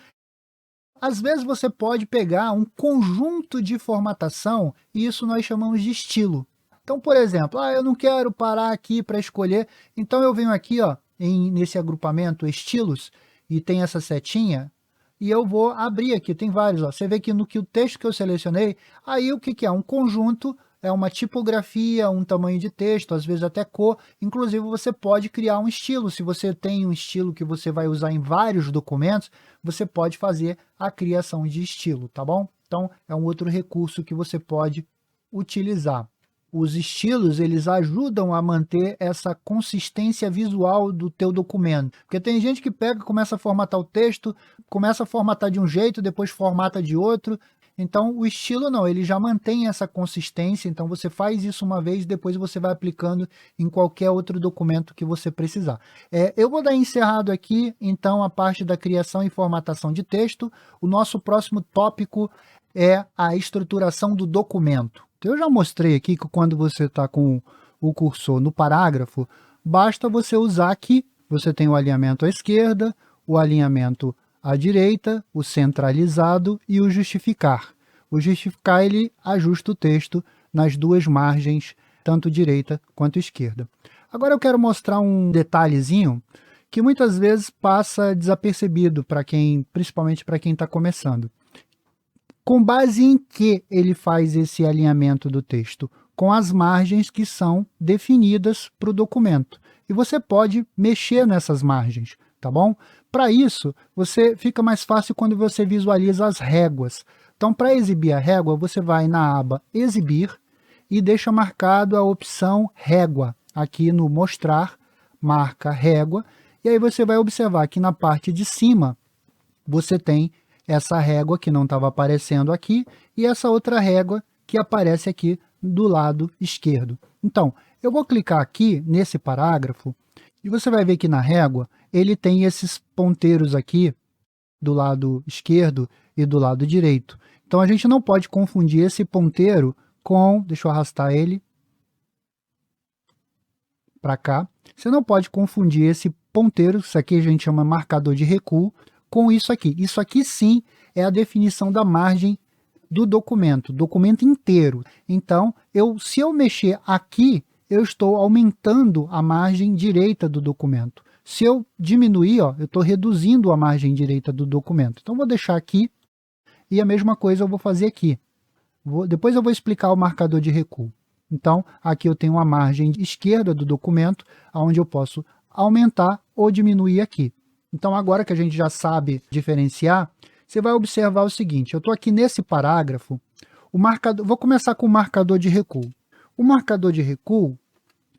Às vezes você pode pegar um conjunto de formatação e isso nós chamamos de estilo. Então, por exemplo, eu não quero parar aqui para escolher, então eu venho aqui, ó, nesse agrupamento estilos e tem essa setinha e eu vou abrir aqui, tem vários, ó. Você vê que no que o texto que eu selecionei, aí o que é? Um conjunto, é uma tipografia, um tamanho de texto, às vezes até cor. Inclusive, você pode criar um estilo. Se você tem um estilo que você vai usar em vários documentos, você pode fazer a criação de estilo, tá bom? Então, é um outro recurso que você pode utilizar. Os estilos, eles ajudam a manter essa consistência visual do teu documento. Porque tem gente que pega, começa a formatar o texto, começa a formatar de um jeito, depois formata de outro. Então, o estilo não, ele já mantém essa consistência, então você faz isso uma vez, depois você vai aplicando em qualquer outro documento que você precisar. Eu vou dar encerrado aqui, então, a parte da criação e formatação de texto. O nosso próximo tópico é a estruturação do documento. Eu já mostrei aqui que quando você está com o cursor no parágrafo, basta você usar aqui, você tem o alinhamento à esquerda, o alinhamento à direita, o centralizado e o justificar. O justificar, ele ajusta o texto nas duas margens, tanto direita quanto esquerda. Agora eu quero mostrar um detalhezinho que muitas vezes passa desapercebido para quem, principalmente para quem está começando. Com base em que ele faz esse alinhamento do texto? Com as margens que são definidas para o documento. E você pode mexer nessas margens, tá bom? Para isso, fica mais fácil quando você visualiza as réguas. Então, para exibir a régua, você vai na aba Exibir e deixa marcado a opção Régua. Aqui no Mostrar, marca Régua. E aí você vai observar que na parte de cima, você tem essa régua que não estava aparecendo aqui e essa outra régua que aparece aqui do lado esquerdo. Então, eu vou clicar aqui nesse parágrafo e você vai ver que na régua ele tem esses ponteiros aqui do lado esquerdo e do lado direito. Então, a gente não pode confundir esse ponteiro com, deixa eu arrastar ele para cá, você não pode confundir esse ponteiro, isso aqui a gente chama marcador de recuo, com isso aqui. Isso aqui sim é a definição da margem do documento inteiro. Então, se eu mexer aqui, eu estou aumentando a margem direita do documento. Se eu diminuir, eu estou reduzindo a margem direita do documento. Então, vou deixar aqui e a mesma coisa eu vou fazer aqui. Depois eu vou explicar o marcador de recuo. Então, aqui eu tenho a margem esquerda do documento, onde eu posso aumentar ou diminuir aqui. Então, agora que a gente já sabe diferenciar, você vai observar o seguinte, eu estou aqui nesse parágrafo, vou começar com o marcador de recuo. O marcador de recuo,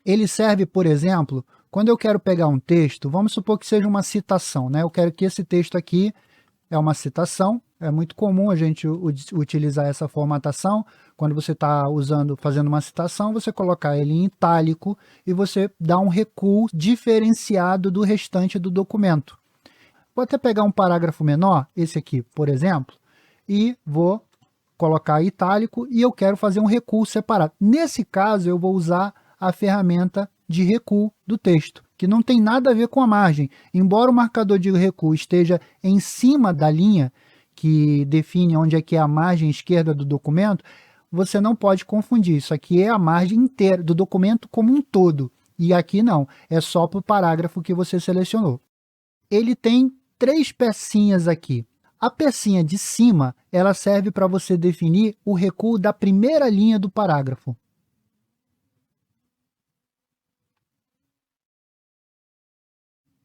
ele serve, por exemplo, quando eu quero pegar um texto, vamos supor que seja uma citação, né? Eu quero que esse texto aqui é uma citação, é muito comum a gente utilizar essa formatação, quando você está fazendo uma citação, você colocar ele em itálico e você dá um recuo diferenciado do restante do documento. Vou até pegar um parágrafo menor, esse aqui, por exemplo, e vou colocar itálico e eu quero fazer um recuo separado. Nesse caso, eu vou usar a ferramenta de recuo do texto, que não tem nada a ver com a margem. Embora o marcador de recuo esteja em cima da linha, que define onde é que é a margem esquerda do documento, você não pode confundir. Isso aqui é a margem inteira do documento como um todo. E aqui não, é só para o parágrafo que você selecionou. Ele tem 3 pecinhas aqui. A pecinha de cima, ela serve para você definir o recuo da primeira linha do parágrafo.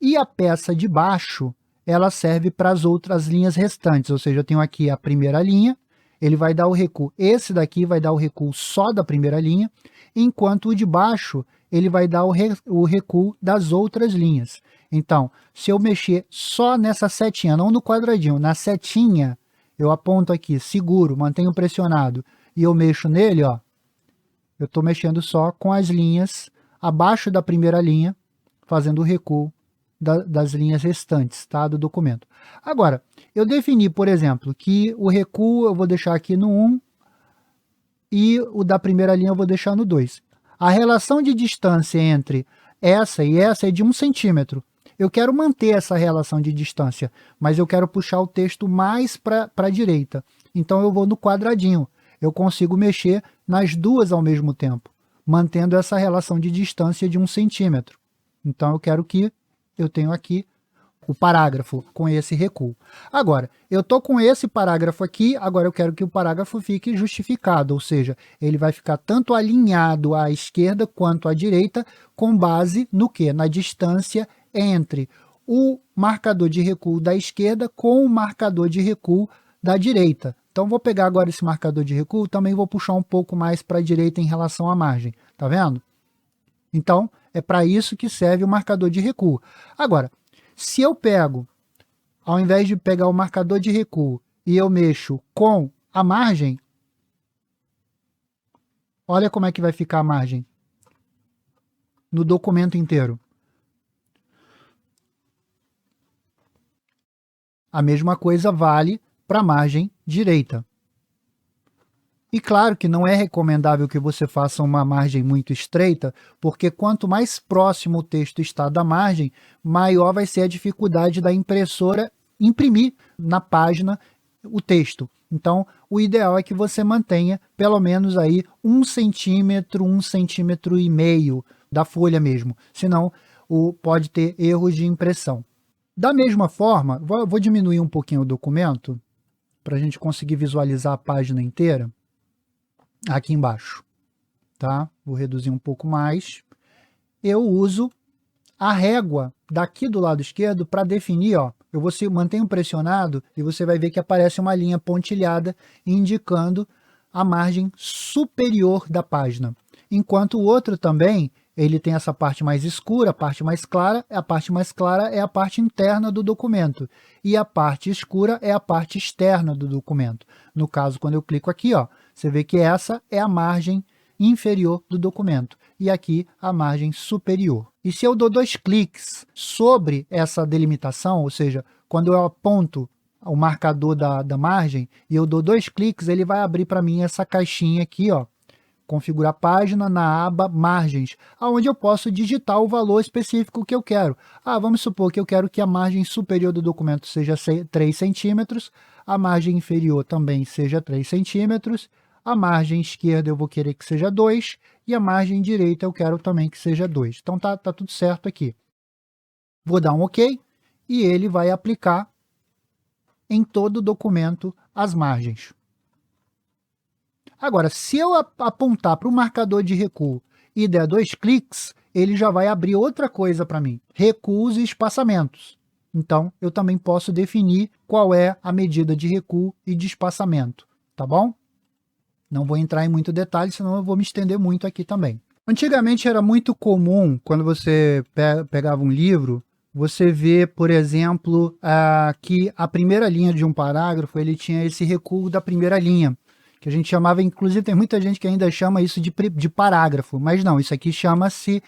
E a peça de baixo, ela serve para as outras linhas restantes, ou seja, eu tenho aqui a primeira linha, ele vai dar o recuo, esse daqui vai dar o recuo só da primeira linha, enquanto o de baixo, ele vai dar o recuo das outras linhas. Então, se eu mexer só nessa setinha, não no quadradinho, na setinha, eu aponto aqui, seguro, mantenho pressionado, e eu mexo nele, ó, eu estou mexendo só com as linhas abaixo da primeira linha, fazendo o recuo das linhas restantes, tá, do documento. Agora, eu defini, por exemplo, que o recuo eu vou deixar aqui no 1 e o da primeira linha eu vou deixar no 2. A relação de distância entre essa e essa é de 1 centímetro. Eu quero manter essa relação de distância, mas eu quero puxar o texto mais para a direita. Então, eu vou no quadradinho. Eu consigo mexer nas duas ao mesmo tempo, mantendo essa relação de distância de 1 centímetro. Então, eu quero que eu tenho aqui o parágrafo com esse recuo. Agora, eu estou com esse parágrafo aqui, agora eu quero que o parágrafo fique justificado, ou seja, ele vai ficar tanto alinhado à esquerda quanto à direita, com base no quê? Na distância entre o marcador de recuo da esquerda com o marcador de recuo da direita. Então, vou pegar agora esse marcador de recuo, também vou puxar um pouco mais para a direita em relação à margem, tá vendo? Então, é para isso que serve o marcador de recuo. Agora, se eu pego, ao invés de pegar o marcador de recuo e eu mexo com a margem, olha como é que vai ficar a margem no documento inteiro. A mesma coisa vale para a margem direita. E claro que não é recomendável que você faça uma margem muito estreita, porque quanto mais próximo o texto está da margem, maior vai ser a dificuldade da impressora imprimir na página o texto. Então, o ideal é que você mantenha pelo menos aí 1 centímetro, 1,5 centímetros da folha mesmo, senão pode ter erros de impressão. Da mesma forma, vou diminuir um pouquinho o documento, para a gente conseguir visualizar a página inteira. Aqui embaixo, tá? Vou reduzir um pouco mais. Eu uso a régua daqui do lado esquerdo para definir, ó, eu mantenho pressionado e você vai ver que aparece uma linha pontilhada indicando a margem superior da página. Enquanto o outro também, ele tem essa parte mais escura, a parte mais clara é a parte interna do documento e a parte escura é a parte externa do documento. No caso, quando eu clico aqui, ó, você vê que essa é a margem inferior do documento e aqui a margem superior. E se eu dou 2 cliques sobre essa delimitação, ou seja, quando eu aponto o marcador da margem e eu dou 2 cliques, ele vai abrir para mim essa caixinha aqui, ó, configurar página na aba margens, onde eu posso digitar o valor específico que eu quero. Vamos supor que eu quero que a margem superior do documento seja 3 centímetros, a margem inferior também seja 3 centímetros, a margem esquerda eu vou querer que seja 2 e a margem direita eu quero também que seja 2. Então tá tudo certo aqui. Vou dar um OK e ele vai aplicar em todo o documento as margens. Agora, se eu apontar para o marcador de recuo e der 2 cliques, ele já vai abrir outra coisa para mim, recuos e espaçamentos. Então, eu também posso definir qual é a medida de recuo e de espaçamento, tá bom? Não vou entrar em muito detalhe, senão eu vou me estender muito aqui também. Antigamente era muito comum, quando você pegava um livro, você vê, por exemplo, que a primeira linha de um parágrafo ele tinha esse recuo da primeira linha, que a gente chamava, inclusive tem muita gente que ainda chama isso de parágrafo, mas não, isso aqui chama-se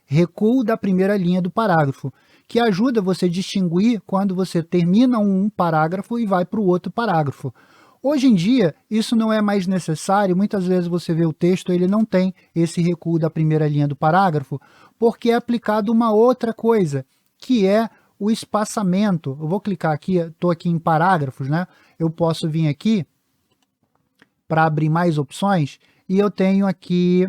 recuo da primeira linha do parágrafo, que ajuda você a distinguir quando você termina um parágrafo e vai para o outro parágrafo. Hoje em dia, isso não é mais necessário, muitas vezes você vê o texto, ele não tem esse recuo da primeira linha do parágrafo, porque é aplicado uma outra coisa, que é o espaçamento. Eu vou clicar aqui, estou aqui em parágrafos, né? Eu posso vir aqui para abrir mais opções, e eu tenho aqui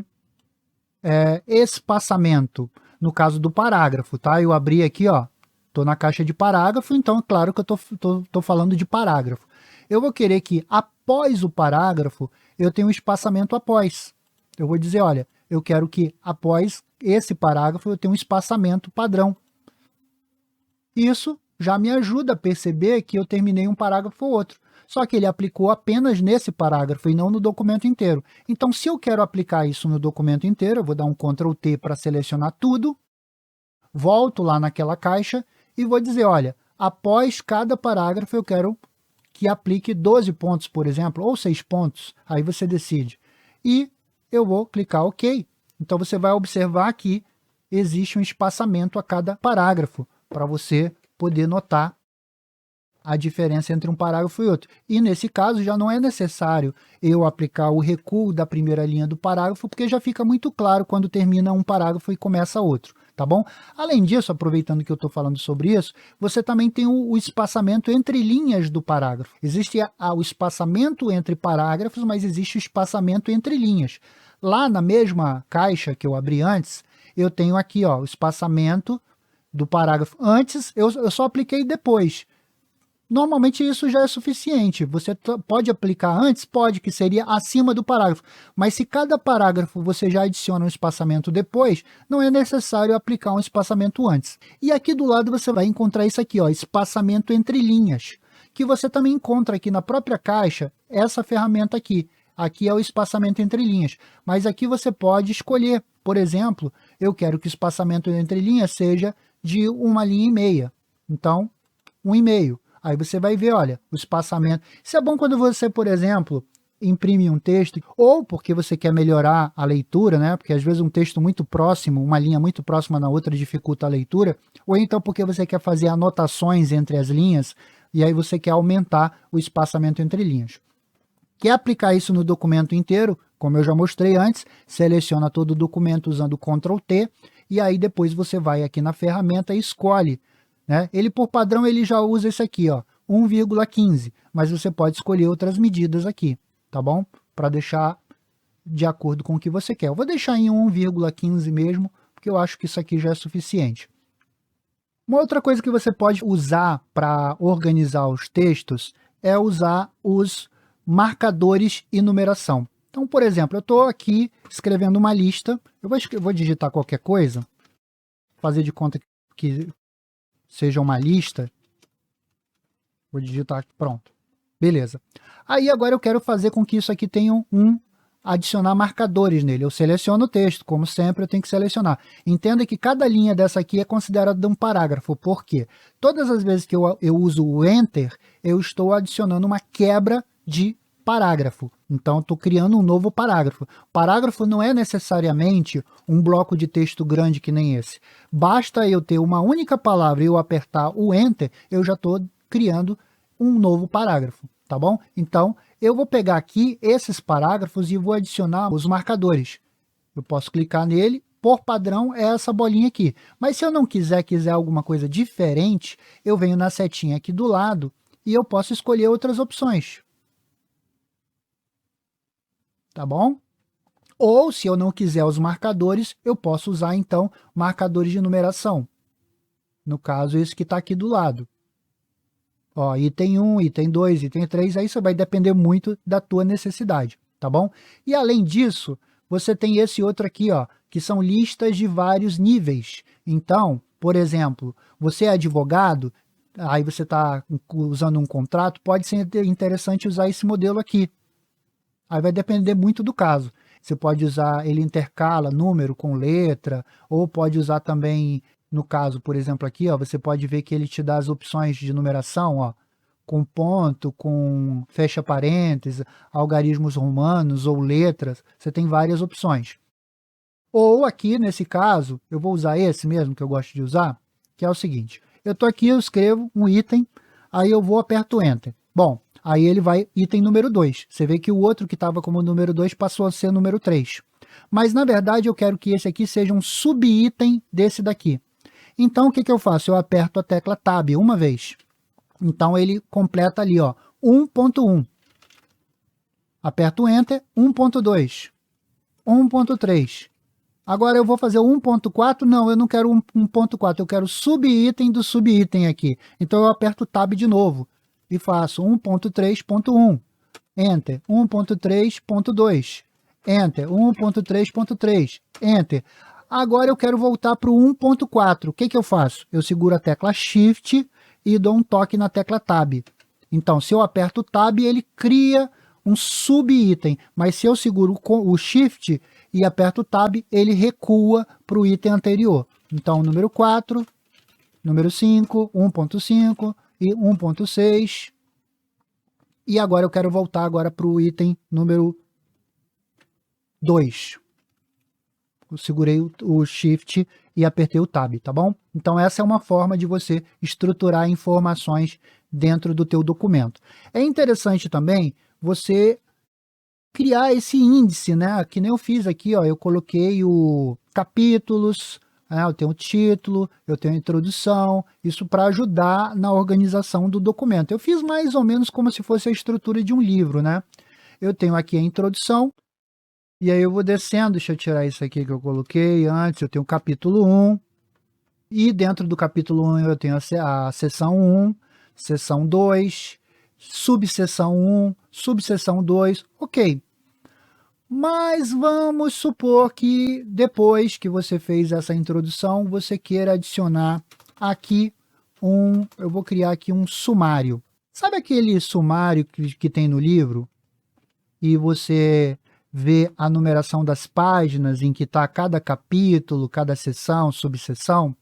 espaçamento, no caso do parágrafo, tá? Eu abri aqui, ó, estou na caixa de parágrafo, então é claro que eu estou falando de parágrafo. Eu vou querer que após o parágrafo, eu tenha um espaçamento após. Eu vou dizer, olha, eu quero que após esse parágrafo eu tenha um espaçamento padrão. Isso já me ajuda a perceber que eu terminei um parágrafo ou outro. Só que ele aplicou apenas nesse parágrafo e não no documento inteiro. Então, se eu quero aplicar isso no documento inteiro, eu vou dar um Ctrl T para selecionar tudo, volto lá naquela caixa e vou dizer, olha, após cada parágrafo eu quero que aplique 12 pontos, por exemplo, ou 6 pontos, aí você decide. E eu vou clicar OK. Então, você vai observar que existe um espaçamento a cada parágrafo, para você poder notar a diferença entre um parágrafo e outro. E nesse caso já não é necessário eu aplicar o recuo da primeira linha do parágrafo, porque já fica muito claro quando termina um parágrafo e começa outro, tá bom? Além disso, aproveitando que eu estou falando sobre isso, você também tem o espaçamento entre linhas do parágrafo. Existe o espaçamento entre parágrafos, mas existe o espaçamento entre linhas. Lá na mesma caixa que eu abri antes, eu tenho aqui, ó, o espaçamento do parágrafo. Antes, eu só apliquei depois. Normalmente isso já é suficiente. Você pode aplicar antes? Pode, que seria acima do parágrafo. Mas se cada parágrafo você já adiciona um espaçamento depois, não é necessário aplicar um espaçamento antes. E aqui do lado você vai encontrar isso aqui, ó, espaçamento entre linhas, que você também encontra aqui na própria caixa, essa ferramenta aqui. Aqui é o espaçamento entre linhas. Mas aqui você pode escolher. Por exemplo, eu quero que o espaçamento entre linhas seja de 1,5 linha. Então, 1,5. Aí você vai ver, olha, o espaçamento. Isso é bom quando você, por exemplo, imprime um texto, ou porque você quer melhorar a leitura, né? Porque às vezes um texto muito próximo, uma linha muito próxima na outra dificulta a leitura, ou então porque você quer fazer anotações entre as linhas, e aí você quer aumentar o espaçamento entre linhas. Quer aplicar isso no documento inteiro? Como eu já mostrei antes, seleciona todo o documento usando Ctrl T, e aí depois você vai aqui na ferramenta e escolhe, né? Ele, por padrão, ele já usa esse aqui, ó, 1,15, mas você pode escolher outras medidas aqui, tá bom? Para deixar de acordo com o que você quer. Eu vou deixar em 1,15 mesmo, porque eu acho que isso aqui já é suficiente. Uma outra coisa que você pode usar para organizar os textos é usar os marcadores e numeração. Então, por exemplo, eu estou aqui escrevendo uma lista, eu vou digitar qualquer coisa, fazer de conta que seja uma lista, vou digitar aqui, pronto, beleza. Aí agora eu quero fazer com que isso aqui tenha adicionar marcadores nele. Eu seleciono o texto, como sempre eu tenho que selecionar. Entenda que cada linha dessa aqui é considerada um parágrafo, por quê? Todas as vezes que eu uso o Enter, eu estou adicionando uma quebra de parágrafo. Então, estou criando um novo parágrafo. Parágrafo não é necessariamente um bloco de texto grande que nem esse. Basta eu ter uma única palavra e eu apertar o Enter, eu já estou criando um novo parágrafo, tá bom? Então, eu vou pegar aqui esses parágrafos e vou adicionar os marcadores. Eu posso clicar nele, por padrão é essa bolinha aqui. Mas se eu não quiser alguma coisa diferente, eu venho na setinha aqui do lado e eu posso escolher outras opções. Tá bom? Ou, se eu não quiser os marcadores, eu posso usar, então, marcadores de numeração. No caso, esse que está aqui do lado. Ó, item 1, item 2, item 3, aí isso vai depender muito da tua necessidade, tá bom? E, além disso, você tem esse outro aqui, ó, que são listas de vários níveis. Então, por exemplo, você é advogado, aí você está usando um contrato, pode ser interessante usar esse modelo aqui. Aí vai depender muito do caso. Você pode usar, ele intercala número com letra, ou pode usar também, no caso, por exemplo, aqui, ó, você pode ver que ele te dá as opções de numeração, ó, com ponto, com fecha parênteses, algarismos romanos ou letras. Você tem várias opções. Ou aqui, nesse caso, eu vou usar esse mesmo que eu gosto de usar, que é o seguinte. Eu estou aqui, eu escrevo um item, aí eu vou aperto Enter. Bom, Aí ele vai item número 2. Você vê que o outro que estava como número 2 passou a ser número 3. Mas, na verdade, eu quero que esse aqui seja um subitem desse daqui. Então, o que, que eu faço? Eu aperto a tecla Tab uma vez. Então, ele completa ali, ó, 1.1. Aperto Enter, 1.2. 1.3. Agora eu vou fazer o 1.4, não, eu não quero 1.4, eu quero subitem do subitem aqui. Então eu aperto Tab de novo e faço 1.3.1, Enter, 1.3.2, Enter, 1.3.3, Enter. Agora eu quero voltar para o 1.4, o que, que eu faço? Eu seguro a tecla Shift e dou um toque na tecla Tab. Então, se eu aperto Tab, ele cria um subitem, mas se eu seguro o Shift e aperto o Tab, ele recua para o item anterior. Então, número 4, número 5, 1.5 e 1.6. E agora eu quero voltar agora para o item número 2. Eu segurei o Shift e apertei o Tab, tá bom? Então, essa é uma forma de você estruturar informações dentro do teu documento. É interessante também você criar esse índice, né? Que nem eu fiz aqui, ó, eu coloquei o capítulos, né? Eu tenho o título, eu tenho a introdução, isso para ajudar na organização do documento. Eu fiz mais ou menos como se fosse a estrutura de um livro, né? Eu tenho aqui a introdução, e aí eu vou descendo, deixa eu tirar isso aqui que eu coloquei antes, eu tenho o capítulo 1, e dentro do capítulo 1 eu tenho a seção 1, seção 2, subseção 1, subseção 2, ok. Mas vamos supor que depois que você fez essa introdução, você queira adicionar aqui eu vou criar aqui um sumário. Sabe aquele sumário que tem no livro? E você vê a numeração das páginas em que está cada capítulo, cada seção, subseção?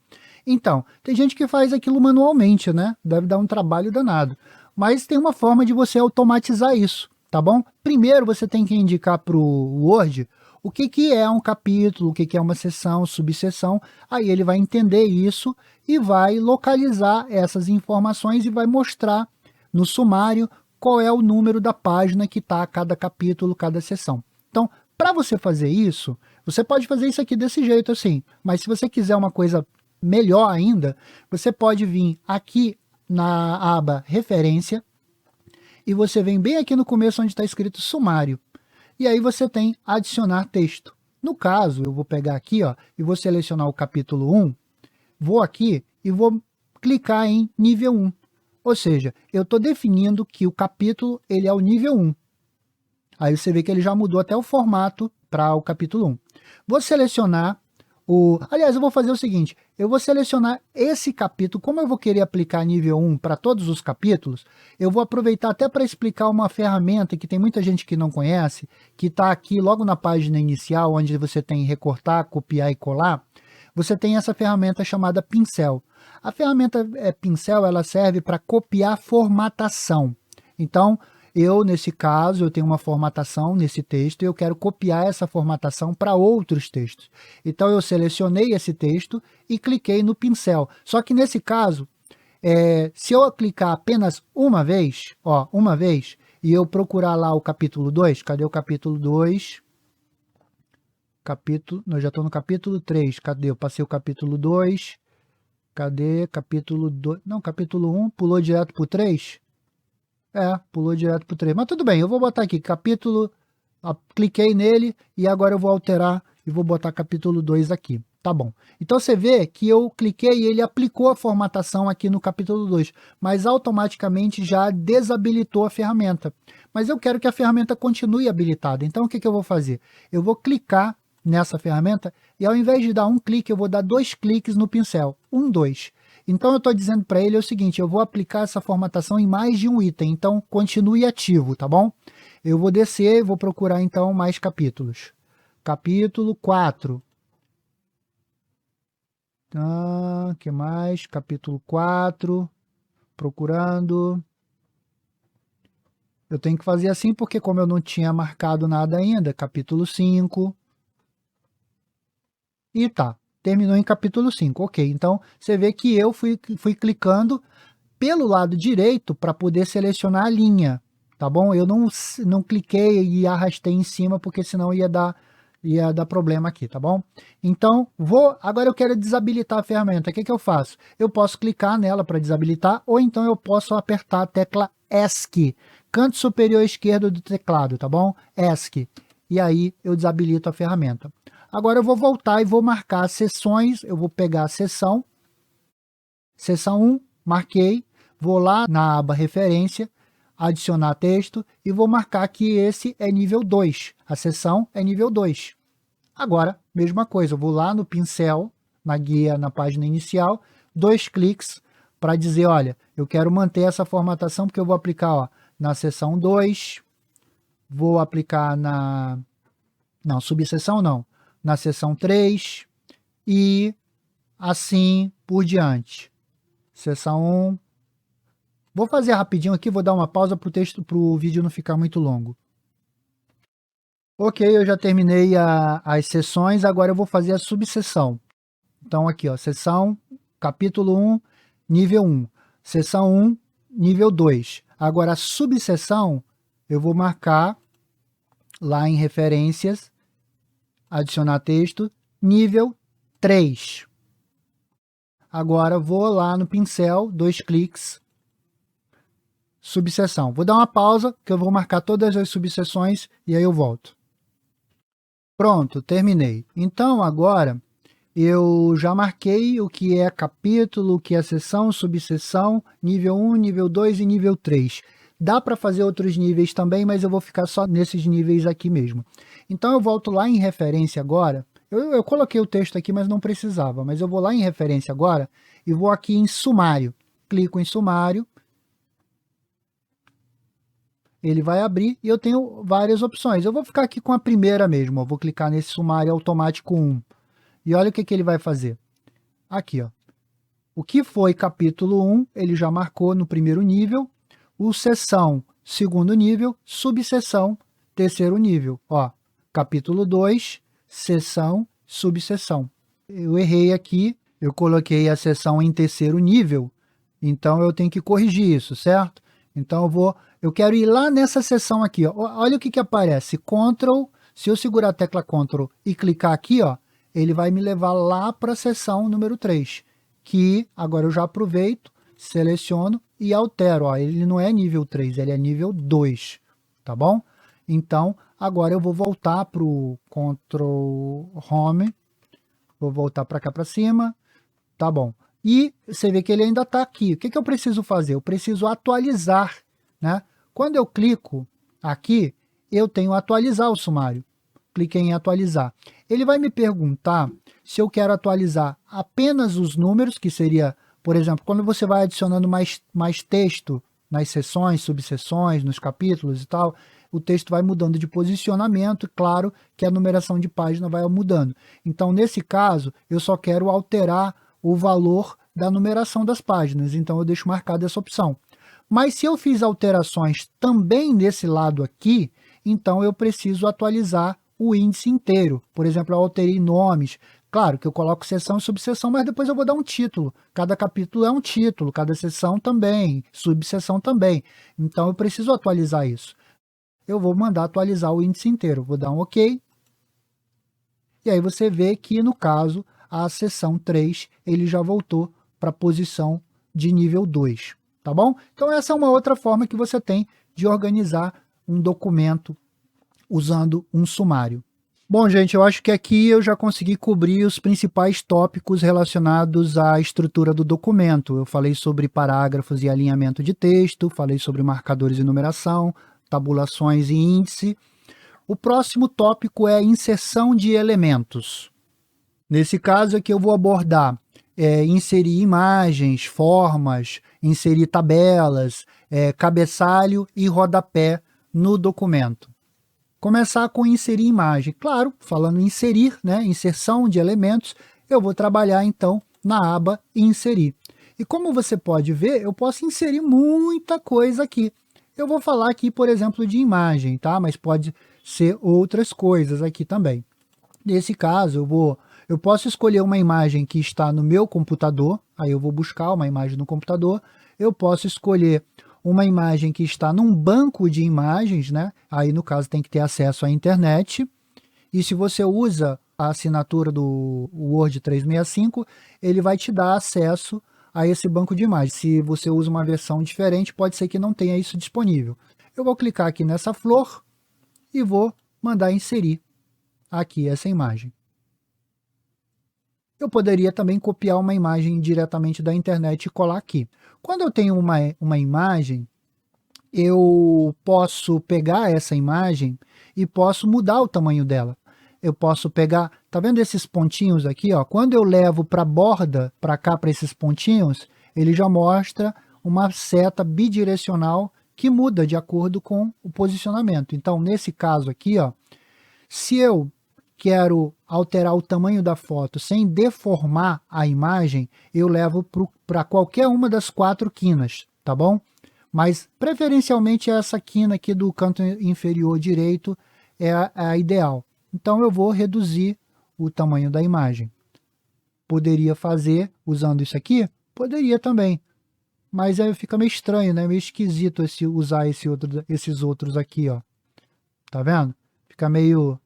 Então, tem gente que faz aquilo manualmente, né? Deve dar um trabalho danado. Mas tem uma forma de você automatizar isso, tá bom? Primeiro, você tem que indicar para o Word o que é um capítulo, o que é uma seção, subseção. Aí ele vai entender isso e vai localizar essas informações e vai mostrar no sumário qual é o número da página que está cada capítulo, cada seção. Então, para você fazer isso, você pode fazer isso aqui desse jeito assim, mas se você quiser uma coisa melhor ainda, você pode vir aqui na aba Referência e você vem bem aqui no começo onde está escrito Sumário. E aí você tem Adicionar texto. No caso, eu vou pegar aqui, ó, e vou selecionar o capítulo 1, vou aqui e vou clicar em nível 1. Ou seja, eu estou definindo que o capítulo ele é o nível 1. Aí você vê que ele já mudou até o formato para o capítulo 1. Vou selecionar Aliás, eu vou fazer o seguinte, eu vou selecionar esse capítulo, como eu vou querer aplicar nível 1 para todos os capítulos, eu vou aproveitar até para explicar uma ferramenta que tem muita gente que não conhece, que está aqui logo na página inicial, onde você tem recortar, copiar e colar, você tem essa ferramenta chamada Pincel. A ferramenta Pincel, ela serve para copiar formatação. Então, nesse caso, eu tenho uma formatação nesse texto e eu quero copiar essa formatação para outros textos. Então, eu selecionei esse texto e cliquei no pincel. Só que nesse caso, se eu clicar apenas uma vez, e eu procurar lá o capítulo 2, cadê o capítulo 2? Eu já estou no capítulo 3, cadê? Eu passei o capítulo 2, cadê? Capítulo 2, não, capítulo 1, pulou direto para o 3? Pulou direto para o 3. Mas tudo bem, eu vou botar aqui capítulo, cliquei nele e agora eu vou alterar e vou botar capítulo 2 aqui. Tá bom. Então você vê que eu cliquei e ele aplicou a formatação aqui no capítulo 2, mas automaticamente já desabilitou a ferramenta. Mas eu quero que a ferramenta continue habilitada. Então o que eu vou fazer? Eu vou clicar nessa ferramenta e ao invés de dar um clique, eu vou dar 2 cliques no pincel. 1, 2. Então, eu estou dizendo para ele o seguinte, eu vou aplicar essa formatação em mais de um item, então continue ativo, tá bom? Eu vou descer e vou procurar, então, mais capítulos. Capítulo 4. Que mais? Capítulo 4. Procurando. Eu tenho que fazer assim porque, como eu não tinha marcado nada ainda, capítulo 5. E tá. Terminou em capítulo 5, ok. Então, você vê que eu fui clicando pelo lado direito para poder selecionar a linha. tá bom? Eu não cliquei e arrastei em cima, porque senão ia dar problema aqui, tá bom? Então, agora eu quero desabilitar a ferramenta. O que eu faço? Eu posso clicar nela para desabilitar, ou então eu posso apertar a tecla ESC, canto superior esquerdo do teclado, tá bom? ESC. E aí eu desabilito a ferramenta. Agora eu vou voltar e vou marcar sessões. Eu vou pegar a seção 1, marquei, vou lá na aba referência, adicionar texto e vou marcar que esse é nível 2. A seção é nível 2. Agora, mesma coisa, eu vou lá no pincel, na guia, na página inicial, 2 cliques para dizer, olha, eu quero manter essa formatação porque eu vou aplicar, ó, na seção 2, vou aplicar subseção não, na seção 3 e assim por diante. Seção 1. Vou fazer rapidinho aqui, vou dar uma pausa para o vídeo não ficar muito longo. Ok, eu já terminei as seções, agora eu vou fazer a subseção. Então aqui, ó, seção, capítulo 1, nível 1. Seção 1, nível 2. Agora a subseção, eu vou marcar lá em referências, adicionar texto, nível 3. Agora vou lá no pincel, 2 cliques, subseção. Vou dar uma pausa, que eu vou marcar todas as subseções e aí eu volto. Pronto, terminei. Então, agora, eu já marquei o que é capítulo, o que é seção, subseção, nível 1, nível 2 e nível 3. Dá para fazer outros níveis também, mas eu vou ficar só nesses níveis aqui mesmo. Então, eu volto lá em referência agora. Eu coloquei o texto aqui, mas não precisava. Mas eu vou lá em referência agora e vou aqui em sumário. Clico em sumário. Ele vai abrir e eu tenho várias opções. Eu vou ficar aqui com a primeira mesmo. Eu vou clicar nesse sumário automático 1. E olha o que ele vai fazer. Aqui, ó. O que foi capítulo 1, ele já marcou no primeiro nível. O seção, segundo nível. Subseção, terceiro nível. Ó, capítulo 2, seção, subseção. Eu errei aqui. Eu coloquei a seção em terceiro nível. Então, eu tenho que corrigir isso, certo? Então, eu quero ir lá nessa seção aqui, ó. Olha o que aparece, Ctrl, se eu segurar a tecla Ctrl e clicar aqui, ó, ele vai me levar lá para a seção número 3, que agora eu já aproveito, seleciono e altero, ó, ele não é nível 3, ele é nível 2, tá bom? Então, agora eu vou voltar para o Ctrl Home, vou voltar para cá para cima, tá bom. E você vê que ele ainda está aqui. O que eu preciso fazer? Eu preciso atualizar, né? Quando eu clico aqui, eu tenho atualizar o sumário. Cliquei em atualizar. Ele vai me perguntar se eu quero atualizar apenas os números, que seria, por exemplo, quando você vai adicionando mais texto nas seções, subseções, nos capítulos e tal, o texto vai mudando de posicionamento, e claro que a numeração de página vai mudando. Então, nesse caso, eu só quero alterar o valor da numeração das páginas, então eu deixo marcada essa opção. Mas se eu fiz alterações também nesse lado aqui, então eu preciso atualizar o índice inteiro. Por exemplo, eu alterei nomes. Claro que eu coloco seção e subseção, mas depois eu vou dar um título. Cada capítulo é um título, cada seção também, subseção também. Então eu preciso atualizar isso. Eu vou mandar atualizar o índice inteiro. Vou dar um OK. E aí você vê que, no caso, a seção 3, ele já voltou para a posição de nível 2, tá bom? Então essa é uma outra forma que você tem de organizar um documento usando um sumário. Bom, gente, eu acho que aqui eu já consegui cobrir os principais tópicos relacionados à estrutura do documento. Eu falei sobre parágrafos e alinhamento de texto, falei sobre marcadores e numeração, tabulações e índice. O próximo tópico é inserção de elementos. Nesse caso aqui eu vou abordar inserir imagens, formas, inserir tabelas, cabeçalho e rodapé no documento. Começar com inserir imagem. Claro, falando em inserir, né, inserção de elementos, eu vou trabalhar então na aba inserir. E como você pode ver, eu posso inserir muita coisa aqui. Eu vou falar aqui, por exemplo, de imagem, tá? Mas pode ser outras coisas aqui também. Nesse caso, eu posso escolher uma imagem que está no meu computador, aí eu vou buscar uma imagem no computador. Eu posso escolher uma imagem que está num banco de imagens, né? Aí, no caso, tem que ter acesso à internet. E se você usa a assinatura do Word 365, ele vai te dar acesso a esse banco de imagens. Se você usa uma versão diferente, pode ser que não tenha isso disponível. Eu vou clicar aqui nessa flor e vou mandar inserir aqui essa imagem. Eu poderia também copiar uma imagem diretamente da internet e colar aqui. Quando eu tenho uma imagem, eu posso pegar essa imagem e posso mudar o tamanho dela. Eu posso pegar, tá vendo esses pontinhos aqui, ó? Quando eu levo para a borda, para cá, para esses pontinhos, ele já mostra uma seta bidirecional que muda de acordo com o posicionamento. Então, nesse caso aqui, ó, se eu quero alterar o tamanho da foto sem deformar a imagem, eu levo para qualquer uma das 4 quinas, tá bom? Mas, preferencialmente, essa quina aqui do canto inferior direito é a ideal. Então, eu vou reduzir o tamanho da imagem. Poderia fazer usando isso aqui? Poderia também. Mas aí fica meio estranho, né? Meio esquisito usar esses outros aqui, ó. Tá vendo? Fica meio...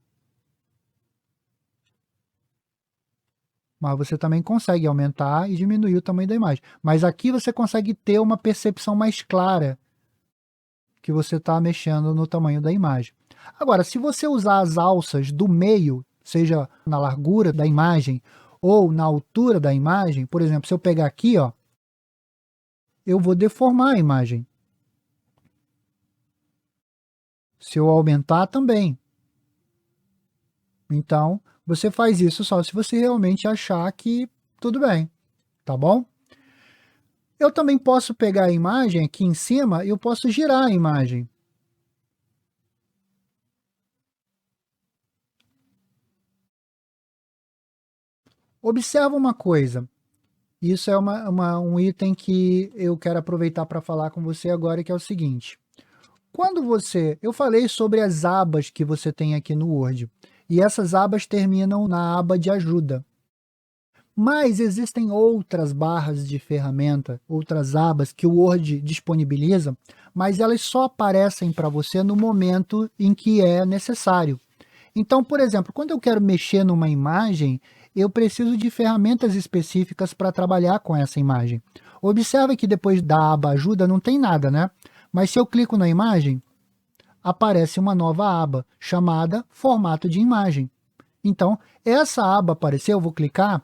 Mas você também consegue aumentar e diminuir o tamanho da imagem. Mas aqui você consegue ter uma percepção mais clara que você está mexendo no tamanho da imagem. Agora, se você usar as alças do meio, seja na largura da imagem ou na altura da imagem, por exemplo, se eu pegar aqui, ó, eu vou deformar a imagem. Se eu aumentar também. Então, você faz isso só se você realmente achar que tudo bem, tá bom? Eu também posso pegar a imagem aqui em cima e eu posso girar a imagem. Observa uma coisa. Isso é um item que eu quero aproveitar para falar com você agora, que é o seguinte. Quando eu falei sobre as abas que você tem aqui no Word, e essas abas terminam na aba de ajuda. Mas existem outras barras de ferramenta, outras abas que o Word disponibiliza, mas elas só aparecem para você no momento em que é necessário. Então, por exemplo, quando eu quero mexer numa imagem, eu preciso de ferramentas específicas para trabalhar com essa imagem. Observe que depois da aba ajuda não tem nada, né? Mas se eu clico na imagem, aparece uma nova aba chamada formato de imagem. Então, essa aba apareceu, eu vou clicar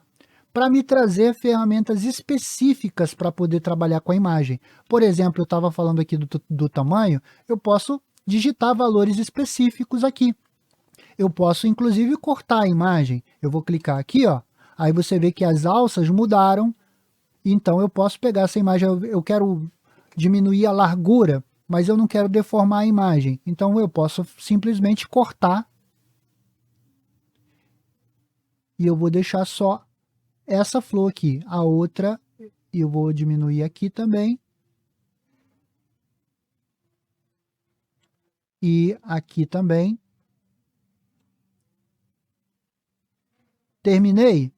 para me trazer ferramentas específicas para poder trabalhar com a imagem. Por exemplo, eu estava falando aqui do tamanho, eu posso digitar valores específicos aqui. Eu posso, inclusive, cortar a imagem. Eu vou clicar aqui, ó. Aí você vê que as alças mudaram. Então, eu posso pegar essa imagem. Eu quero diminuir a largura, mas eu não quero deformar a imagem. Então, eu posso simplesmente cortar. E eu vou deixar só essa flor aqui. A outra, eu vou diminuir aqui também. E aqui também. Terminei?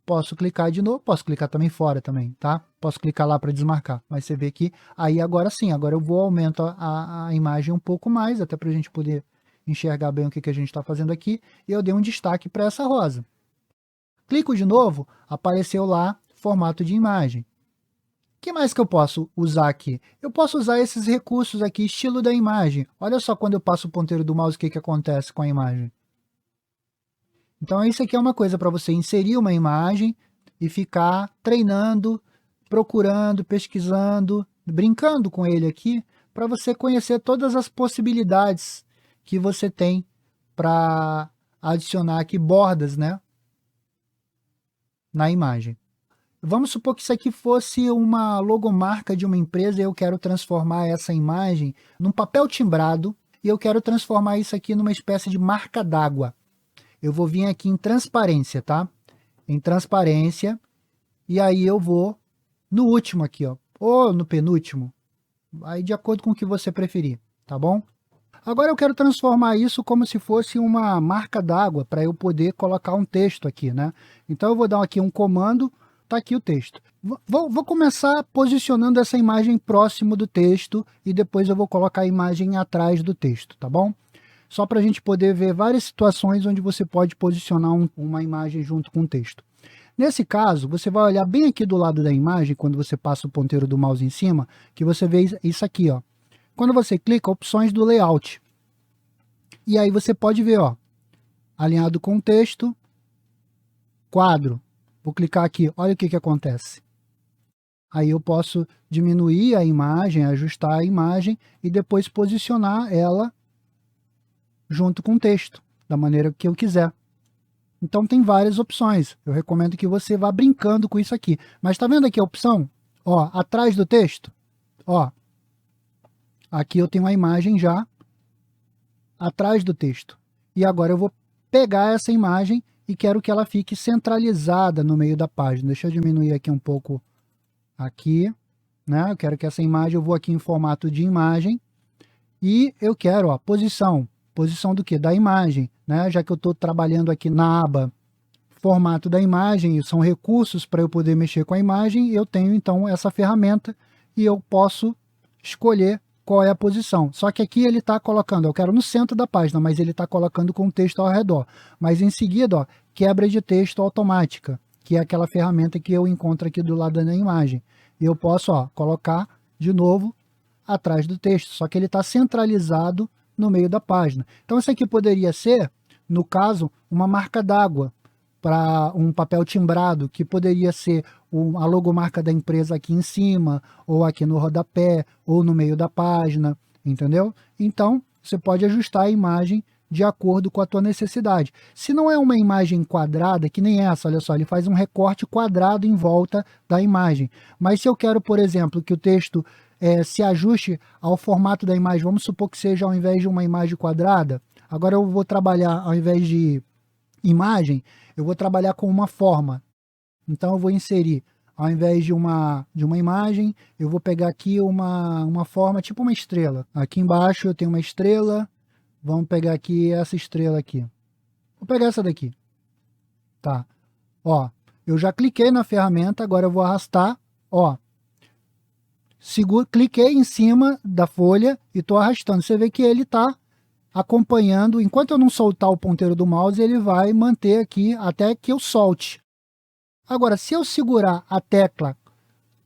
Posso clicar de novo, posso clicar também fora também, tá? Posso clicar lá para desmarcar, mas você vê que aí agora sim, agora eu vou aumentar a imagem um pouco mais, até para a gente poder enxergar bem o que a gente está fazendo aqui, e eu dei um destaque para essa rosa. Clico de novo, apareceu lá formato de imagem. O que mais que eu posso usar aqui? Eu posso usar esses recursos aqui, estilo da imagem. Olha só quando eu passo o ponteiro do mouse, o que acontece com a imagem. Então, isso aqui é uma coisa para você inserir uma imagem e ficar treinando, procurando, pesquisando, brincando com ele aqui, para você conhecer todas as possibilidades que você tem para adicionar aqui bordas, né, na imagem. Vamos supor que isso aqui fosse uma logomarca de uma empresa e eu quero transformar essa imagem num papel timbrado e eu quero transformar isso aqui numa espécie de marca d'água. Eu vou vir aqui em transparência, tá? Em transparência. E aí eu vou no último aqui, ó. Ou no penúltimo. Aí de acordo com o que você preferir, tá bom? Agora eu quero transformar isso como se fosse uma marca d'água, para eu poder colocar um texto aqui, né? Então eu vou dar aqui um comando está aqui o texto. Vou começar posicionando essa imagem próximo do texto e depois eu vou colocar a imagem atrás do texto, tá bom? Só para a gente poder ver várias situações onde você pode posicionar uma imagem junto com o texto. Nesse caso, você vai olhar bem aqui do lado da imagem, quando você passa o ponteiro do mouse em cima, que você vê isso aqui, ó. Quando você clica, opções do layout. E aí você pode ver, ó, alinhado com o texto, quadro. Vou clicar aqui, olha o que acontece. Aí eu posso diminuir a imagem, ajustar a imagem e depois posicionar ela junto com o texto, da maneira que eu quiser. Então tem várias opções. Eu recomendo que você vá brincando com isso aqui. Mas está vendo aqui a opção? Ó, atrás do texto? Ó, aqui eu tenho a imagem já atrás do texto. E agora eu vou pegar essa imagem e quero que ela fique centralizada no meio da página. Deixa eu diminuir aqui um pouco aqui, né? Eu quero que essa imagem, eu vou aqui em formato de imagem e eu quero, ó, posição do quê? Da imagem, né? Já que eu estou trabalhando aqui na aba formato da imagem, são recursos para eu poder mexer com a imagem, eu tenho então essa ferramenta e eu posso escolher qual é a posição. Só que aqui ele está colocando, eu quero no centro da página, mas ele está colocando com o texto ao redor. Mas em seguida, ó, quebra de texto automática, que é aquela ferramenta que eu encontro aqui do lado da imagem. E eu posso, ó, colocar de novo atrás do texto, só que ele está centralizado no meio da página. Então isso aqui poderia ser, no caso, uma marca d'água para um papel timbrado, que poderia ser a logomarca da empresa aqui em cima, ou aqui no rodapé, ou no meio da página, entendeu? Então, você pode ajustar a imagem de acordo com a tua necessidade. Se não é uma imagem quadrada, que nem essa, olha só, ele faz um recorte quadrado em volta da imagem. Mas se eu quero, por exemplo, que o texto se ajuste ao formato da imagem, vamos supor que seja ao invés de uma imagem quadrada, agora eu vou trabalhar, ao invés de imagem, eu vou trabalhar com uma forma. Então eu vou inserir, ao invés de uma imagem, eu vou pegar aqui uma forma, tipo uma estrela. Aqui embaixo eu tenho uma estrela, vamos pegar aqui essa estrela aqui. Vou pegar essa daqui. Tá. Ó, eu já cliquei na ferramenta, agora eu vou arrastar, ó. Cliquei em cima da folha e estou arrastando. Você vê que ele está acompanhando, enquanto eu não soltar o ponteiro do mouse, ele vai manter aqui até que eu solte. Agora, se eu segurar a tecla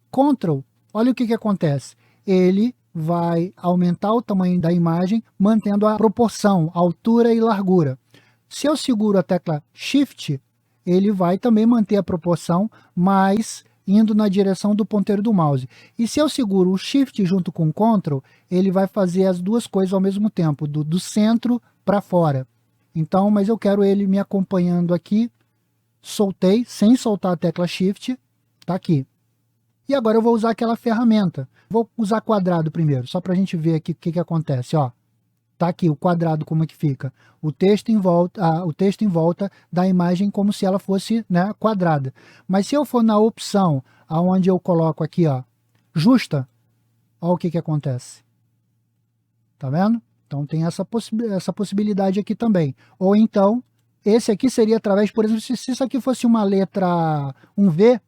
Ctrl, olha o que acontece. Ele vai aumentar o tamanho da imagem, mantendo a proporção, altura e largura. Se eu seguro a tecla Shift, ele vai também manter a proporção, mas indo na direção do ponteiro do mouse. E se eu seguro o Shift junto com o Ctrl, ele vai fazer as duas coisas ao mesmo tempo, do centro para fora. Então, mas eu quero ele me acompanhando aqui. Soltei, sem soltar a tecla Shift, tá aqui. E agora eu vou usar aquela ferramenta. Vou usar quadrado primeiro, só para a gente ver aqui o que acontece. Ó, tá aqui o quadrado, como é que fica. O texto em volta da imagem como se ela fosse, né, quadrada. Mas se eu for na opção onde eu coloco aqui, ó, justa, olha o que acontece. Tá vendo? Então tem essa possibilidade aqui também. Ou então, esse aqui seria através, por exemplo, se isso aqui fosse uma letra, um V,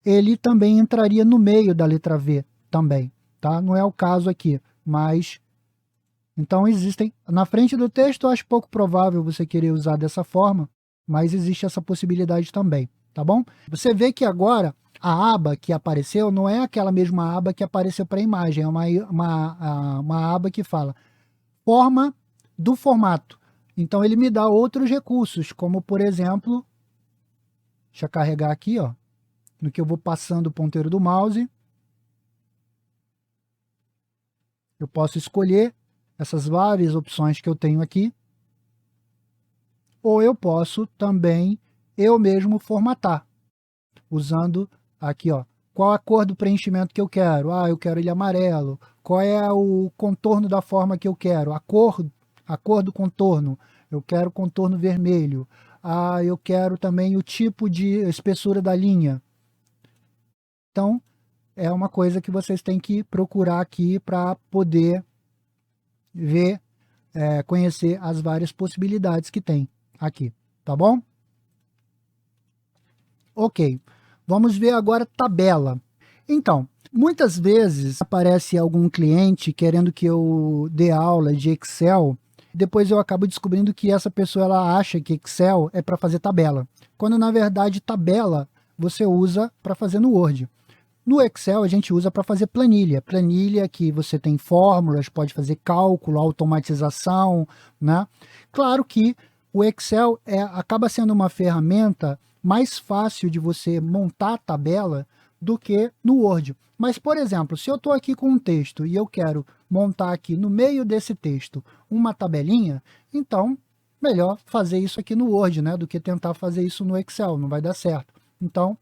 ele também entraria no meio da letra V também, tá? Não é o caso aqui, mas então existem, na frente do texto eu acho pouco provável você querer usar dessa forma, mas existe essa possibilidade também, tá bom? Você vê que agora a aba que apareceu não é aquela mesma aba que apareceu para a imagem, é uma aba que fala forma do formato. Então ele me dá outros recursos, como por exemplo, deixa eu carregar aqui, ó, no que eu vou passando o ponteiro do mouse, eu posso escolher essas várias opções que eu tenho aqui, ou eu posso também eu mesmo formatar, usando aqui, ó, qual a cor do preenchimento que eu quero. Ah, eu quero ele amarelo. Qual é o contorno da forma que eu quero? A cor do contorno. Eu quero contorno vermelho. Ah, eu quero também o tipo de espessura da linha. Então, é uma coisa que vocês têm que procurar aqui para poder ver, conhecer as várias possibilidades que tem aqui, tá bom? Ok, Vamos ver agora tabela. Então, muitas vezes aparece algum cliente querendo que eu dê aula de Excel, depois eu acabo descobrindo que essa pessoa ela acha que Excel é para fazer tabela, quando na verdade tabela você usa para fazer no Word. No Excel a gente usa para fazer planilha, planilha que você tem fórmulas, pode fazer cálculo, automatização, né? Claro que o Excel acaba sendo uma ferramenta mais fácil de você montar a tabela do que no Word. Mas, por exemplo, se eu estou aqui com um texto e eu quero montar aqui no meio desse texto uma tabelinha, então melhor fazer isso aqui no Word, né, do que tentar fazer isso no Excel, não vai dar certo. Então,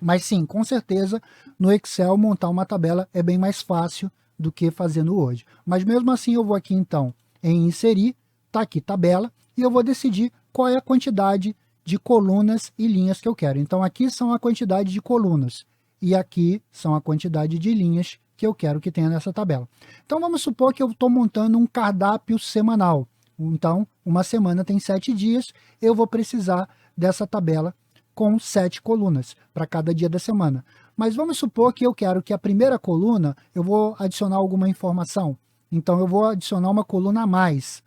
mas sim, com certeza, no Excel montar uma tabela é bem mais fácil do que fazer no Word. Mas mesmo assim eu vou aqui então em inserir, tá aqui tabela, e eu vou decidir qual é a quantidade de colunas e linhas que eu quero. Então aqui são a quantidade de colunas e aqui são a quantidade de linhas que eu quero que tenha nessa tabela. Então vamos supor que eu estou montando um cardápio semanal. Então uma semana tem 7 dias, eu vou precisar dessa tabela com 7 colunas para cada dia da semana. Mas vamos supor que eu quero que a primeira coluna eu vou adicionar alguma informação. Então eu vou adicionar uma coluna a mais.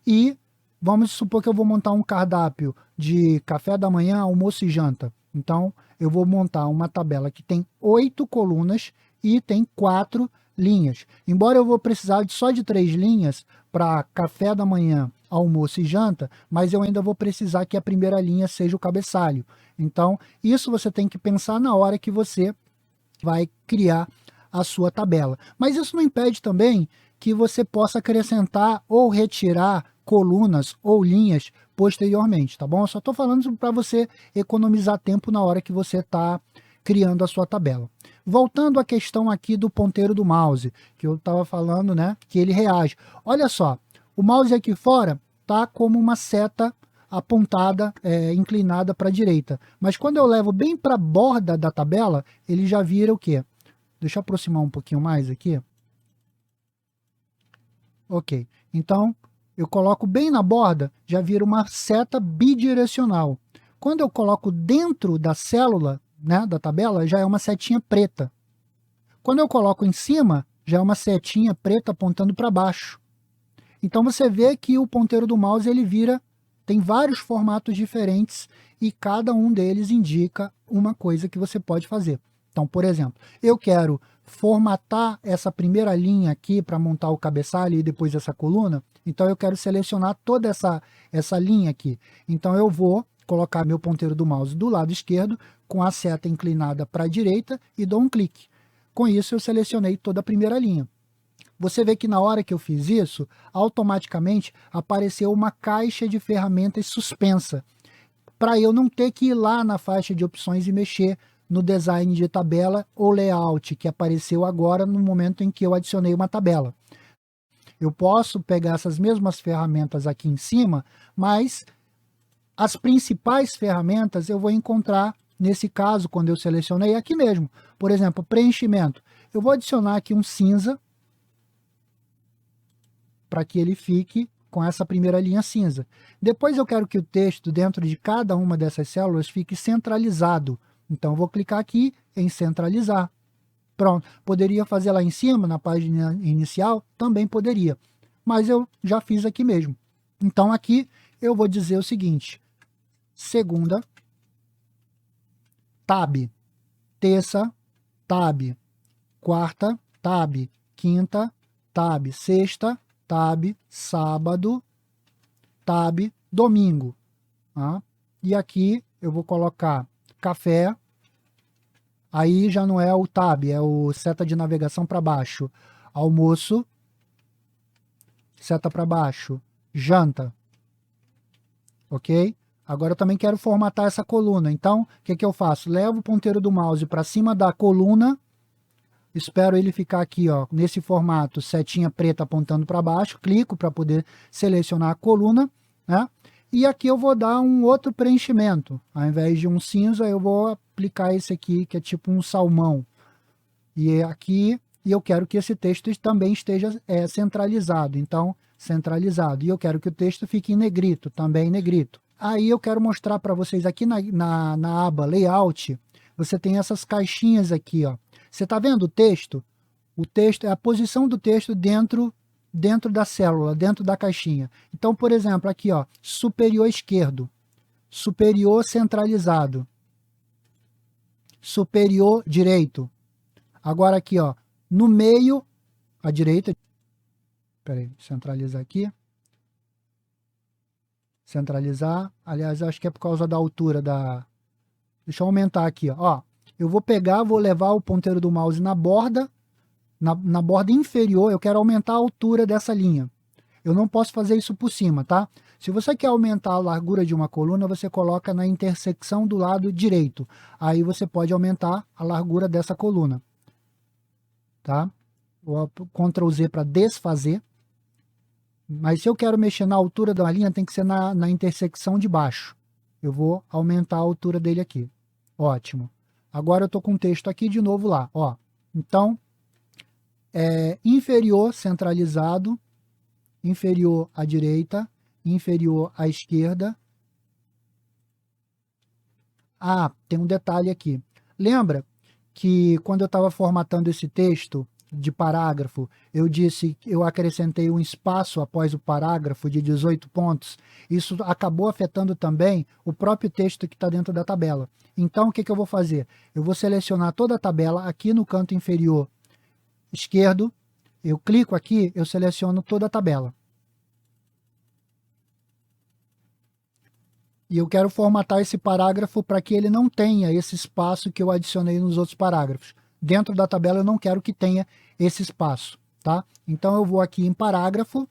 E vamos supor que eu vou montar um cardápio de café da manhã, almoço e janta. Então eu vou montar uma tabela que tem 8 colunas e tem 4 linhas. Embora eu vou precisar só de 3 linhas para café da manhã, almoço e janta, mas eu ainda vou precisar que a primeira linha seja o cabeçalho. Então, isso você tem que pensar na hora que você vai criar a sua tabela. Mas isso não impede também que você possa acrescentar ou retirar colunas ou linhas posteriormente, tá bom? Eu só estou falando para você economizar tempo na hora que você está criando a sua tabela. Voltando à questão aqui do ponteiro do mouse, que eu estava falando, né, que ele reage. Olha só, o mouse aqui fora tá como uma seta apontada, inclinada para a direita. Mas quando eu levo bem para a borda da tabela, ele já vira o quê? Deixa eu aproximar um pouquinho mais aqui. Ok, então eu coloco bem na borda, já vira uma seta bidirecional. Quando eu coloco dentro da célula, né, da tabela, já é uma setinha preta. Quando eu coloco em cima, já é uma setinha preta apontando para baixo. Então você vê que o ponteiro do mouse ele tem vários formatos diferentes e cada um deles indica uma coisa que você pode fazer. Então, por exemplo, eu quero formatar essa primeira linha aqui para montar o cabeçalho e depois essa coluna, então eu quero selecionar toda essa linha aqui. Então eu vou colocar meu ponteiro do mouse do lado esquerdo com a seta inclinada para a direita e dou um clique. Com isso eu selecionei toda a primeira linha. Você vê que na hora que eu fiz isso, automaticamente apareceu uma caixa de ferramentas suspensa, para eu não ter que ir lá na faixa de opções e mexer no design de tabela ou layout, que apareceu agora no momento em que eu adicionei uma tabela. Eu posso pegar essas mesmas ferramentas aqui em cima, mas as principais ferramentas eu vou encontrar, nesse caso, quando eu selecionei, aqui mesmo. Por exemplo, preenchimento. Eu vou adicionar aqui um cinza, para que ele fique com essa primeira linha cinza. Depois eu quero que o texto dentro de cada uma dessas células fique centralizado. Então eu vou clicar aqui em centralizar. Pronto. Poderia fazer lá em cima, na página inicial? Também poderia. Mas eu já fiz aqui mesmo. Então aqui eu vou dizer o seguinte. Segunda, tab. Terça, tab. Quarta, tab. Quinta, tab. Sexta, tab, sábado, tab, domingo. Tá? E aqui eu vou colocar café, aí já não é o tab, é o seta de navegação para baixo. Almoço, seta para baixo. Janta. Ok? Agora eu também quero formatar essa coluna. Então, o que eu faço? Levo o ponteiro do mouse para cima da coluna, espero ele ficar aqui, ó, nesse formato, setinha preta apontando para baixo, clico para poder selecionar a coluna, né? E aqui eu vou dar um outro preenchimento. Ao invés de um cinza, eu vou aplicar esse aqui, que é tipo um salmão. E aqui, eu quero que esse texto também esteja centralizado. Então, centralizado. E eu quero que o texto fique em negrito, também em negrito. Aí eu quero mostrar para vocês aqui na aba Layout, você tem essas caixinhas aqui, ó. Você está vendo o texto? O texto é a posição do texto dentro da célula, dentro da caixinha. Então, por exemplo, aqui, ó, superior esquerdo, superior centralizado, superior direito. Agora aqui, ó, no meio, à direita. Peraí, centralizar aqui. Centralizar. Aliás, acho que é por causa da altura da... Deixa eu aumentar aqui, ó. Eu vou pegar, vou levar o ponteiro do mouse na borda, na borda inferior, eu quero aumentar a altura dessa linha. Eu não posso fazer isso por cima, tá? Se você quer aumentar a largura de uma coluna, você coloca na intersecção do lado direito. Aí você pode aumentar a largura dessa coluna. Tá? Vou Ctrl Z para desfazer. Mas se eu quero mexer na altura da linha, tem que ser na intersecção de baixo. Eu vou aumentar a altura dele aqui. Ótimo. Agora eu estou com o texto aqui de novo lá. Ó. Então, inferior centralizado, inferior à direita, inferior à esquerda. Ah, tem um detalhe aqui. Lembra que quando eu estava formatando esse texto de parágrafo, eu acrescentei um espaço após o parágrafo de 18 pontos. Isso acabou afetando também o próprio texto que está dentro da tabela. Então, o que eu vou fazer? Eu vou selecionar toda a tabela aqui no canto inferior esquerdo. Eu clico aqui, eu seleciono toda a tabela. E eu quero formatar esse parágrafo para que ele não tenha esse espaço que eu adicionei nos outros parágrafos. Dentro da tabela eu não quero que tenha esse espaço, tá? Então eu vou aqui em parágrafo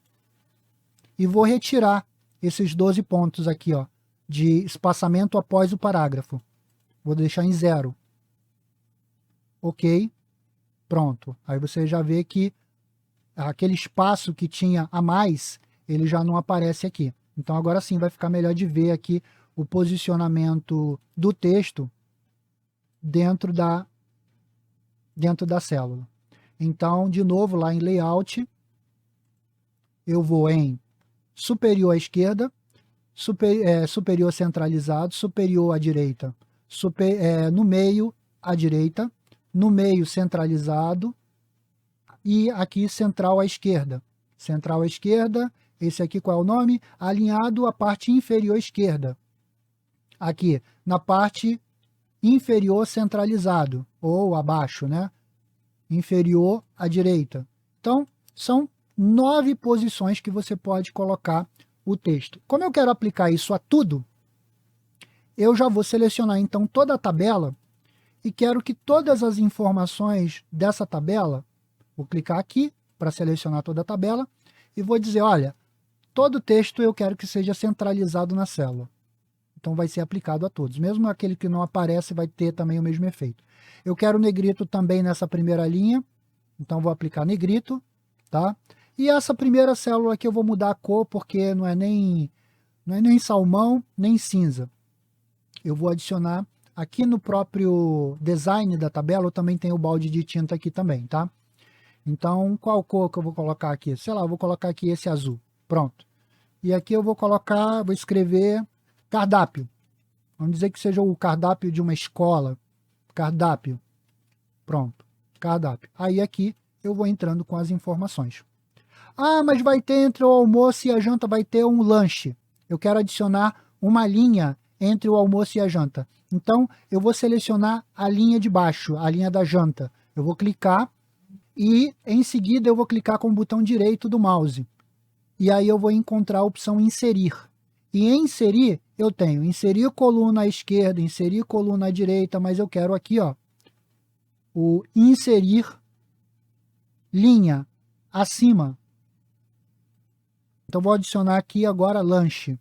e vou retirar esses 12 pontos aqui, ó, de espaçamento após o parágrafo. Vou deixar em 0. Ok. Pronto. Aí você já vê que aquele espaço que tinha a mais, ele já não aparece aqui. Então agora sim vai ficar melhor de ver aqui o posicionamento do texto dentro da célula. Então, de novo, lá em Layout, eu vou em superior à esquerda, superior centralizado, superior à direita, no meio à direita, no meio centralizado e aqui central à esquerda. Central à esquerda, esse aqui qual é o nome? Alinhado à parte inferior esquerda. Aqui, na parte inferior centralizado, ou abaixo, né? Inferior à direita. Então, são 9 posições que você pode colocar o texto. Como eu quero aplicar isso a tudo, eu já vou selecionar então toda a tabela e quero que todas as informações dessa tabela, vou clicar aqui para selecionar toda a tabela e vou dizer, olha, todo o texto eu quero que seja centralizado na célula. Então vai ser aplicado a todos. Mesmo aquele que não aparece vai ter também o mesmo efeito. Eu quero negrito também nessa primeira linha, então vou aplicar negrito, tá? E essa primeira célula aqui eu vou mudar a cor porque não é nem salmão, nem cinza. Eu vou adicionar aqui no próprio design da tabela, eu também tenho o balde de tinta aqui também, tá? Então, qual cor que eu vou colocar aqui? Sei lá, eu vou colocar aqui esse azul. Pronto. E aqui eu vou escrever cardápio. Vamos dizer que seja o cardápio de uma escola. Cardápio. Pronto. Cardápio. Aí aqui eu vou entrando com as informações. Ah, mas vai ter entre o almoço e a janta, vai ter um lanche. Eu quero adicionar uma linha entre o almoço e a janta. Então, eu vou selecionar a linha de baixo, a linha da janta. Eu vou clicar e, em seguida, eu vou clicar com o botão direito do mouse. E aí eu vou encontrar a opção inserir. E em inserir, eu tenho inserir coluna à esquerda, inserir coluna à direita, mas eu quero aqui, ó, o inserir linha acima. Então, vou adicionar aqui agora lanche.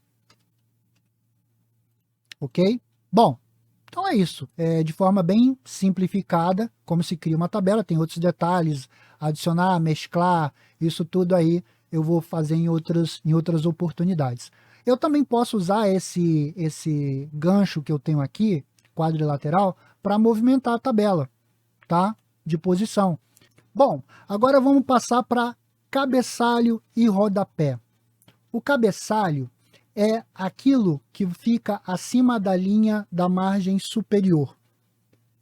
Ok? Bom, então é isso. De forma bem simplificada, como se cria uma tabela, tem outros detalhes, adicionar, mesclar, isso tudo aí eu vou fazer em outras oportunidades. Eu também posso usar esse gancho que eu tenho aqui, quadrilateral, para movimentar a tabela, tá? De posição. Bom, agora vamos passar para cabeçalho e rodapé. O cabeçalho é aquilo que fica acima da linha da margem superior,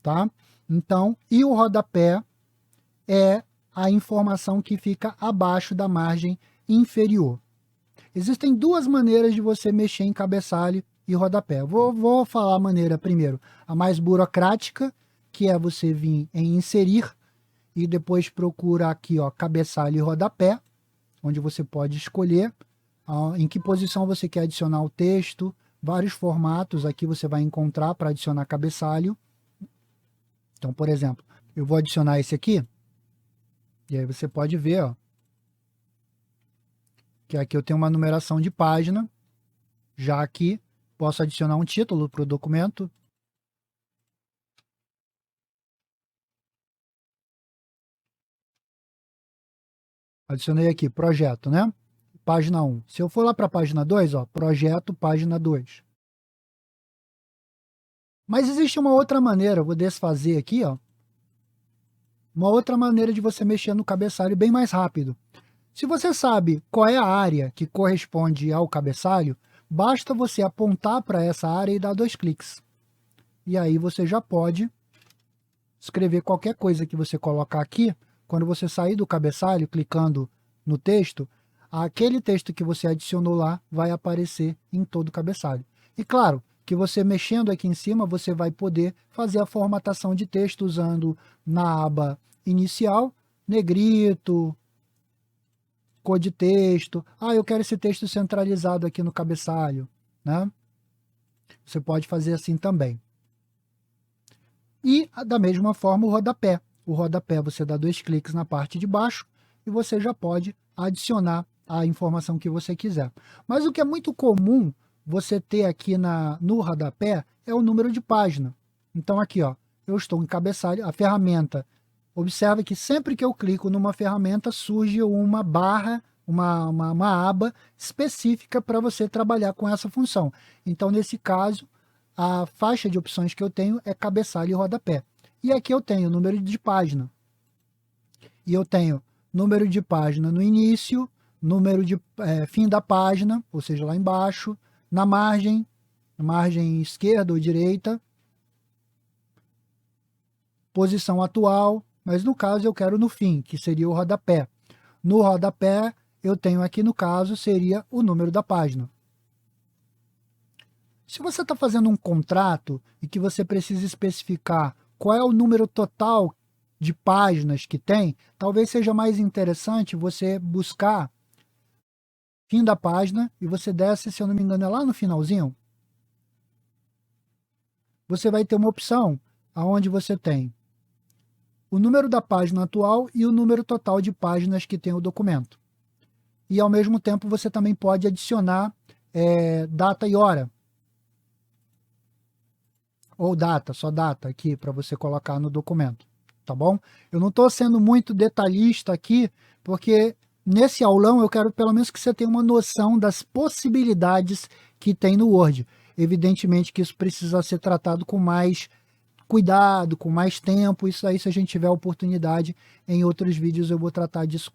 tá? Então, e o rodapé é a informação que fica abaixo da margem inferior. Existem duas maneiras de você mexer em cabeçalho e rodapé. Vou falar a maneira primeiro, a mais burocrática, que é você vir em inserir e depois procura aqui, ó, cabeçalho e rodapé, onde você pode escolher em que posição você quer adicionar o texto, vários formatos aqui você vai encontrar para adicionar cabeçalho. Então, por exemplo, eu vou adicionar esse aqui, e aí você pode ver, ó, que aqui eu tenho uma numeração de página, já que posso adicionar um título para o documento. Adicionei aqui, projeto, né? Página 1. Se eu for lá para a página 2, ó, projeto, página 2. Mas existe uma outra maneira, eu vou desfazer aqui, ó. Uma outra maneira de você mexer no cabeçalho bem mais rápido. Se você sabe qual é a área que corresponde ao cabeçalho, basta você apontar para essa área e dar 2 cliques. E aí você já pode escrever qualquer coisa que você colocar aqui. Quando você sair do cabeçalho, clicando no texto, aquele texto que você adicionou lá vai aparecer em todo o cabeçalho. E claro, que você mexendo aqui em cima, você vai poder fazer a formatação de texto usando na aba inicial, negrito, cor de texto. Ah, eu quero esse texto centralizado aqui no cabeçalho, né? Você pode fazer assim também. E, da mesma forma, o rodapé. O rodapé você dá 2 cliques na parte de baixo e você já pode adicionar a informação que você quiser. Mas o que é muito comum você ter aqui no rodapé é o número de página. Então aqui, ó, eu estou em cabeçalho, a ferramenta. Observe que sempre que eu clico numa ferramenta surge uma barra, uma aba específica para você trabalhar com essa função. Então, nesse caso, a faixa de opções que eu tenho é cabeçalho e rodapé. E aqui eu tenho número de página. E eu tenho número de página no início, número de fim da página, ou seja, lá embaixo, na margem esquerda ou direita, posição atual, mas no caso eu quero no fim, que seria o rodapé. No rodapé, eu tenho aqui no caso, seria o número da página. Se você está fazendo um contrato e que você precisa especificar qual é o número total de páginas que tem, talvez seja mais interessante você buscar fim da página e você desce, se eu não me engano, é lá no finalzinho. Você vai ter uma opção onde você tem o número da página atual e o número total de páginas que tem o documento. E, ao mesmo tempo, você também pode adicionar data e hora. Ou data, só data aqui, para você colocar no documento, tá bom? Eu não estou sendo muito detalhista aqui, porque nesse aulão eu quero pelo menos que você tenha uma noção das possibilidades que tem no Word. Evidentemente que isso precisa ser tratado com mais cuidado, com mais tempo. Isso aí, se a gente tiver oportunidade, em outros vídeos eu vou tratar disso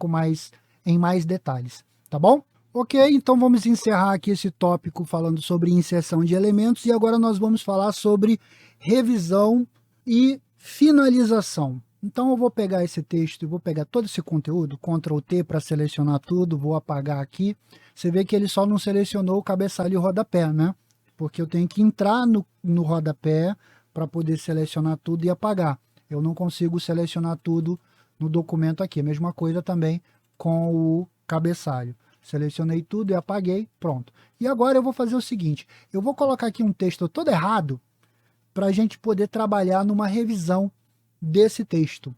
em mais detalhes, tá bom? Ok, então vamos encerrar aqui esse tópico falando sobre inserção de elementos e agora nós vamos falar sobre revisão e finalização. Então eu vou pegar esse texto e vou pegar todo esse conteúdo, Ctrl T para selecionar tudo, vou apagar aqui. Você vê que ele só não selecionou o cabeçalho e o rodapé, né? Porque eu tenho que entrar no rodapé para poder selecionar tudo e apagar. Eu não consigo selecionar tudo no documento aqui. Mesma coisa também com o cabeçalho. Selecionei tudo e apaguei, pronto. E agora eu vou fazer o seguinte, eu vou colocar aqui um texto todo errado para a gente poder trabalhar numa revisão desse texto.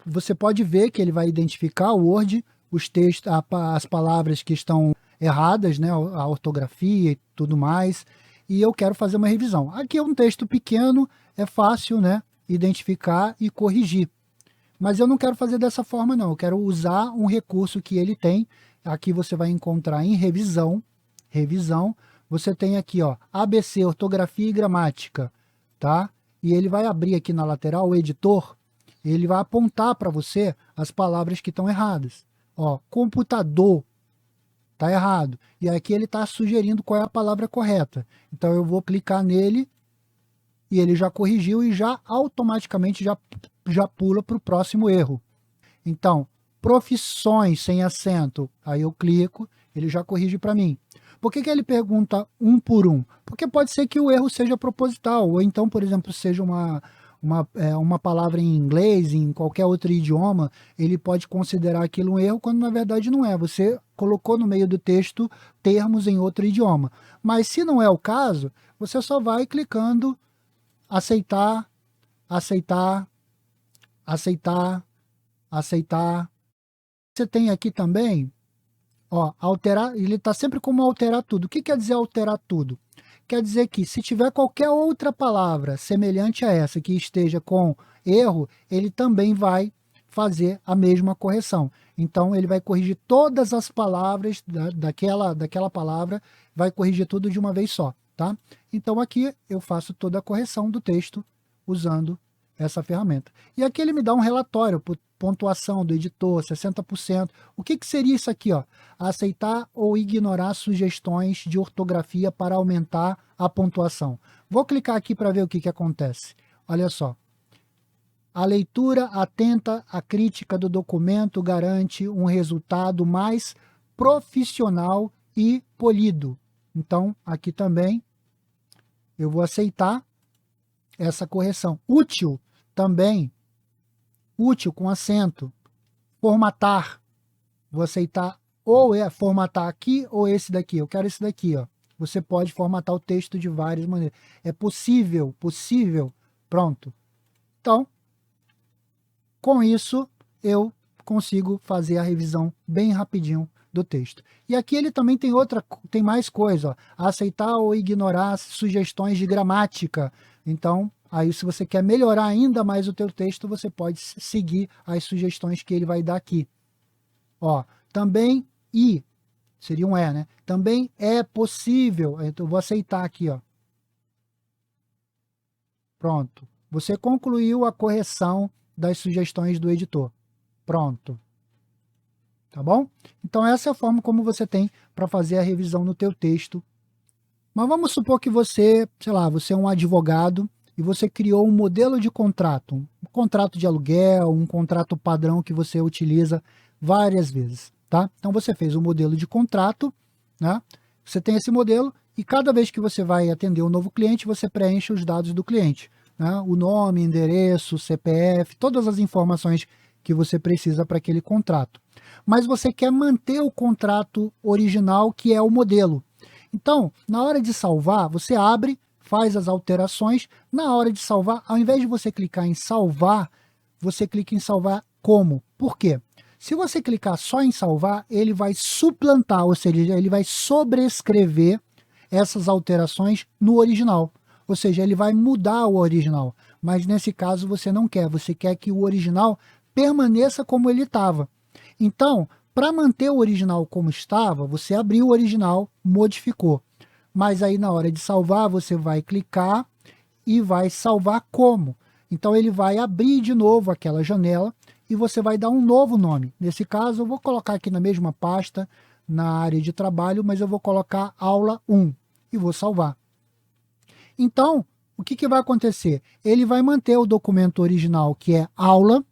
Você pode ver que ele vai identificar o Word, os textos, as palavras que estão erradas, né, a ortografia e tudo mais, e eu quero fazer uma revisão. Aqui é um texto pequeno, é fácil, né, identificar e corrigir. Mas eu não quero fazer dessa forma, não. Eu quero usar um recurso que ele tem. Aqui você vai encontrar em revisão. Revisão. Você tem aqui, ó, ABC, ortografia e gramática, tá? E ele vai abrir aqui na lateral o editor. Ele vai apontar para você as palavras que estão erradas. Ó, computador, tá errado. E aqui ele está sugerindo qual é a palavra correta. Então eu vou clicar nele e ele já corrigiu e já automaticamente já pula para o próximo erro. Então, profissões sem acento, aí eu clico, ele já corrige para mim. Por que ele pergunta um por um? Porque pode ser que o erro seja proposital, ou então, por exemplo, seja uma palavra em inglês, em qualquer outro idioma, ele pode considerar aquilo um erro, quando na verdade não é. Você colocou no meio do texto termos em outro idioma. Mas se não é o caso, você só vai clicando aceitar, aceitar, aceitar, aceitar. Você tem aqui também, ó, alterar, ele está sempre como alterar tudo. O que quer dizer alterar tudo? Quer dizer que se tiver qualquer outra palavra semelhante a essa que esteja com erro, ele também vai fazer a mesma correção. Então, ele vai corrigir todas as palavras daquela palavra, vai corrigir tudo de uma vez só, tá? Então, aqui eu faço toda a correção do texto usando essa ferramenta. E aqui ele me dá um relatório, pontuação do editor, 60%. O que seria isso aqui? Ó? Aceitar ou ignorar sugestões de ortografia para aumentar a pontuação. Vou clicar aqui para ver o que acontece. Olha só. A leitura atenta à crítica do documento garante um resultado mais profissional e polido. Então, aqui também eu vou aceitar essa correção. Útil também, útil com acento. Formatar, vou aceitar ou formatar aqui ou esse daqui. Eu quero esse daqui, ó. Você pode formatar o texto de várias maneiras. É possível, pronto. Então, com isso, eu consigo fazer a revisão bem rapidinho do texto. E aqui ele também tem mais coisa, ó. Aceitar ou ignorar sugestões de gramática. Então, aí se você quer melhorar ainda mais o teu texto, você pode seguir as sugestões que ele vai dar aqui. Ó, também seria um né? Também é possível, eu vou aceitar aqui, ó. Pronto. Você concluiu a correção das sugestões do editor. Pronto. Tá bom? Então essa é a forma como você tem para fazer a revisão no teu texto. Mas vamos supor que você, sei lá, você é um advogado e você criou um modelo de contrato, um contrato de aluguel, um contrato padrão que você utiliza várias vezes, tá? Então você fez um modelo de contrato, né? Você tem esse modelo e cada vez que você vai atender um novo cliente, você preenche os dados do cliente, né? O nome, endereço, CPF, todas as informações que você precisa para aquele contrato. Mas você quer manter o contrato original, que é o modelo. Então, na hora de salvar, você abre, faz as alterações. Na hora de salvar, ao invés de você clicar em salvar, você clica em salvar como? Por quê? Se você clicar só em salvar, ele vai suplantar, ou seja, ele vai sobrescrever essas alterações no original. Ou seja, ele vai mudar o original. Mas nesse caso você não quer, você quer que o original permaneça como ele estava. Então, para manter o original como estava, você abriu o original, modificou. Mas aí na hora de salvar, você vai clicar e vai salvar como. Então ele vai abrir de novo aquela janela e você vai dar um novo nome. Nesse caso, eu vou colocar aqui na mesma pasta, na área de trabalho, mas eu vou colocar aula 1 e vou salvar. Então, o que vai acontecer? Ele vai manter o documento original, que é aula,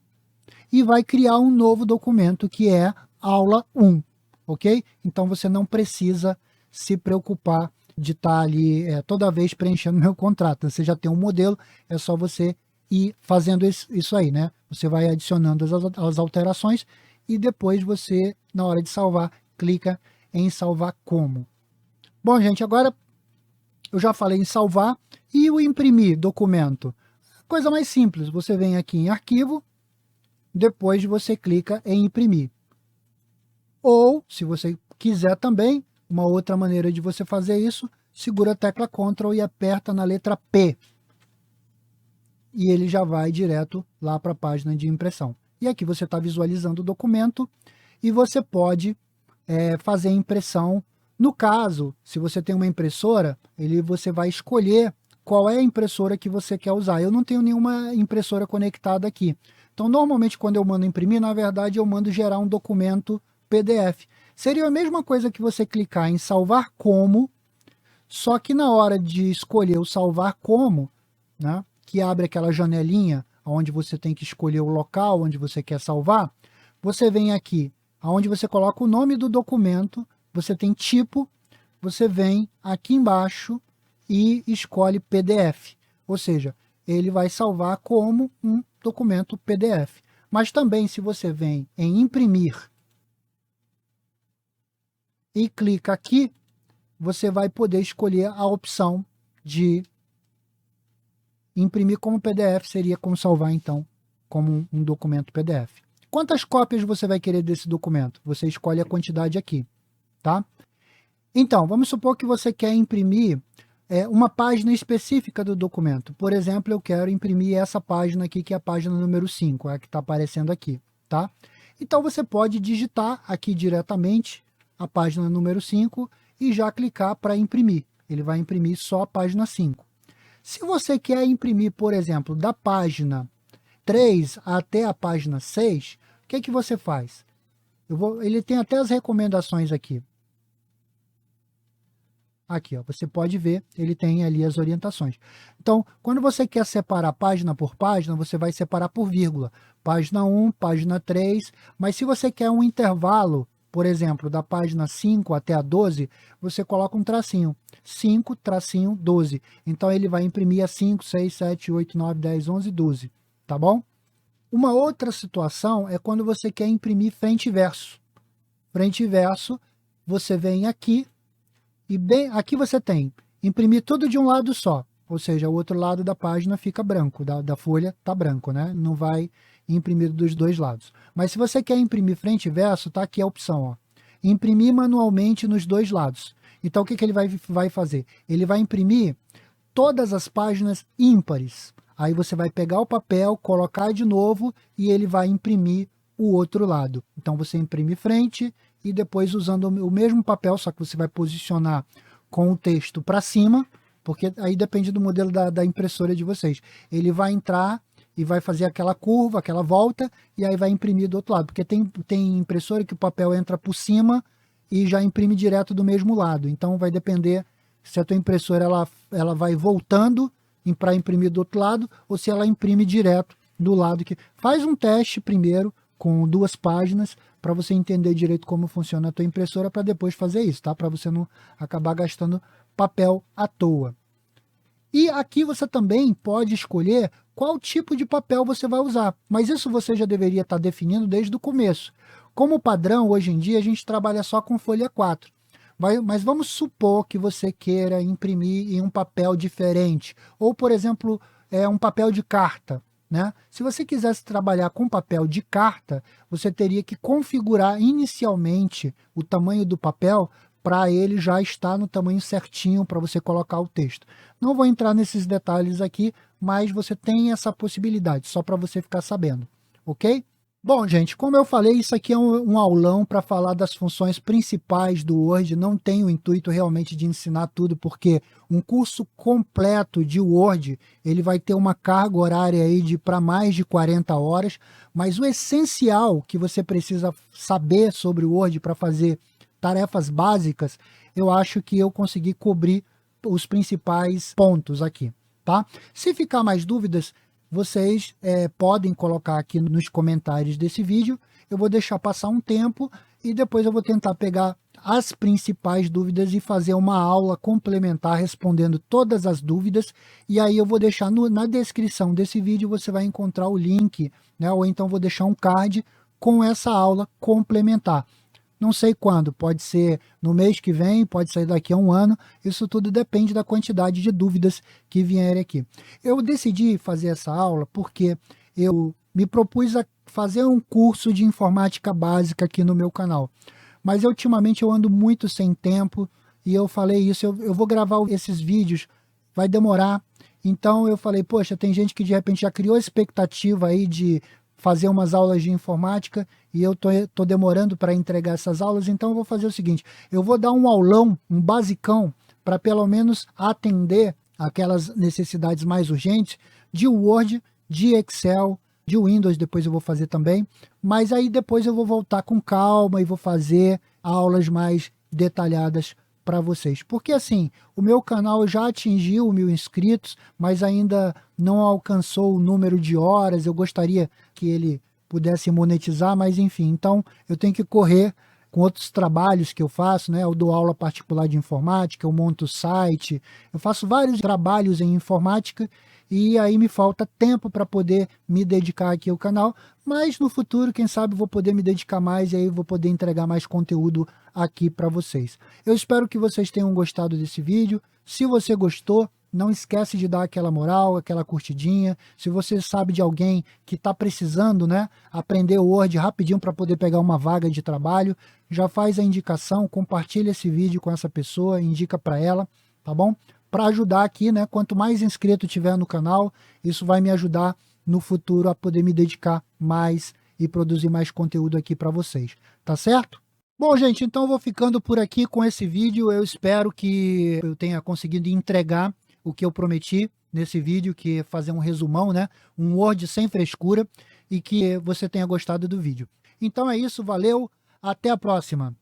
e vai criar um novo documento, que é aula 1, ok? Então, você não precisa se preocupar de estar ali toda vez preenchendo meu contrato. Você já tem um modelo, é só você ir fazendo isso aí, né? Você vai adicionando as alterações e depois você, na hora de salvar, clica em salvar como. Bom, gente, agora eu já falei em salvar e o imprimir documento. Coisa mais simples, você vem aqui em arquivo, depois você clica em imprimir. Ou, se você quiser também, uma outra maneira de você fazer isso, segura a tecla Ctrl e aperta na letra P. E ele já vai direto lá para a página de impressão. E aqui você está visualizando o documento e você pode fazer impressão. No caso, se você tem uma impressora, você vai escolher qual é a impressora que você quer usar. Eu não tenho nenhuma impressora conectada aqui. Então, normalmente, quando eu mando imprimir, na verdade, eu mando gerar um documento PDF. Seria a mesma coisa que você clicar em salvar como, só que na hora de escolher o salvar como, né, que abre aquela janelinha onde você tem que escolher o local onde você quer salvar, você vem aqui, onde você coloca o nome do documento, você tem tipo, você vem aqui embaixo e escolhe PDF, ou seja, ele vai salvar como um documento PDF. Mas também, se você vem em imprimir e clica aqui, você vai poder escolher a opção de imprimir como PDF, seria como salvar, então, como um documento PDF. Quantas cópias você vai querer desse documento? Você escolhe a quantidade aqui, tá? Então, vamos supor que você quer imprimir uma página específica do documento. Por exemplo, eu quero imprimir essa página aqui, que é a página número 5, é a que está aparecendo aqui, tá? Então, você pode digitar aqui diretamente a página número 5 e já clicar para imprimir. Ele vai imprimir só a página 5. Se você quer imprimir, por exemplo, da página 3 até a página 6, o que você faz? Ele tem até as recomendações aqui. Aqui, ó, você pode ver, ele tem ali as orientações. Então, quando você quer separar página por página, você vai separar por vírgula. Página 1, página 3, mas se você quer um intervalo, por exemplo, da página 5 até a 12, você coloca um tracinho. 5, tracinho, 12. Então, ele vai imprimir a 5, 6, 7, 8, 9, 10, 11, 12. Tá bom? Uma outra situação é quando você quer imprimir frente e verso. Frente e verso, você vem aqui, e bem aqui você tem imprimir tudo de um lado só, ou seja, o outro lado da página fica branco, da folha está branco, né? Não vai imprimir dos dois lados. Mas se você quer imprimir frente e verso, tá aqui a opção, ó, imprimir manualmente nos dois lados. Então o que ele vai fazer? Ele vai imprimir todas as páginas ímpares. Aí você vai pegar o papel, colocar de novo e ele vai imprimir o outro lado. Então você imprime frente e depois usando o mesmo papel, só que você vai posicionar com o texto para cima, porque aí depende do modelo da impressora de vocês. Ele vai entrar e vai fazer aquela curva, aquela volta, e aí vai imprimir do outro lado, porque tem impressora que o papel entra por cima e já imprime direto do mesmo lado. Então vai depender se a tua impressora ela vai voltando para imprimir do outro lado, ou se ela imprime direto do lado que... Faz um teste primeiro, com 2 páginas, para você entender direito como funciona a tua impressora, para depois fazer isso, tá? Para você não acabar gastando papel à toa. E aqui você também pode escolher qual tipo de papel você vai usar, mas isso você já deveria estar definindo desde o começo. Como padrão, hoje em dia, a gente trabalha só com folha 4. Mas vamos supor que você queira imprimir em um papel diferente, ou, por exemplo, um papel de carta. Né? Se você quisesse trabalhar com papel de carta, você teria que configurar inicialmente o tamanho do papel para ele já estar no tamanho certinho para você colocar o texto. Não vou entrar nesses detalhes aqui, mas você tem essa possibilidade, só para você ficar sabendo, ok? Bom, gente, como eu falei, isso aqui é um aulão para falar das funções principais do Word. Não tenho o intuito realmente de ensinar tudo, porque um curso completo de Word, ele vai ter uma carga horária aí de para mais de 40 horas, mas o essencial que você precisa saber sobre o Word para fazer tarefas básicas, eu acho que eu consegui cobrir os principais pontos aqui, tá? Se ficar mais dúvidas, vocês podem colocar aqui nos comentários desse vídeo. Eu vou deixar passar um tempo e depois eu vou tentar pegar as principais dúvidas e fazer uma aula complementar respondendo todas as dúvidas. E aí eu vou deixar na descrição desse vídeo, você vai encontrar o link, né? Ou então vou deixar um card com essa aula complementar. Não sei quando, pode ser no mês que vem, pode ser daqui a um ano, isso tudo depende da quantidade de dúvidas que vierem aqui. Eu decidi fazer essa aula porque eu me propus a fazer um curso de informática básica aqui no meu canal. Mas ultimamente eu ando muito sem tempo e eu falei isso, eu vou gravar esses vídeos, vai demorar. Então eu falei, poxa, tem gente que de repente já criou expectativa aí de fazer umas aulas de informática e eu tô demorando para entregar essas aulas, então eu vou fazer o seguinte, eu vou dar um aulão, um basicão, para pelo menos atender aquelas necessidades mais urgentes de Word, de Excel, de Windows, depois eu vou fazer também, mas aí depois eu vou voltar com calma e vou fazer aulas mais detalhadas para vocês. Porque assim, o meu canal já atingiu 1.000 inscritos, mas ainda não alcançou o número de horas. Eu gostaria que ele pudesse monetizar, mas enfim, então eu tenho que correr com outros trabalhos que eu faço, né? Eu dou aula particular de informática, eu monto site, eu faço vários trabalhos em informática e aí me falta tempo para poder me dedicar aqui ao canal, mas no futuro, quem sabe, vou poder me dedicar mais e aí vou poder entregar mais conteúdo aqui para vocês. Eu espero que vocês tenham gostado desse vídeo. Se você gostou, não esquece de dar aquela moral, aquela curtidinha. Se você sabe de alguém que está precisando, né, aprender o Word rapidinho para poder pegar uma vaga de trabalho, já faz a indicação, compartilha esse vídeo com essa pessoa, indica para ela, tá bom? Para ajudar aqui, né, quanto mais inscrito tiver no canal, isso vai me ajudar no futuro a poder me dedicar mais e produzir mais conteúdo aqui para vocês, tá certo? Bom, gente, então eu vou ficando por aqui com esse vídeo. Eu espero que eu tenha conseguido entregar o que eu prometi nesse vídeo, que é fazer um resumão, né? Um Word sem frescura, e que você tenha gostado do vídeo. Então é isso, valeu, até a próxima!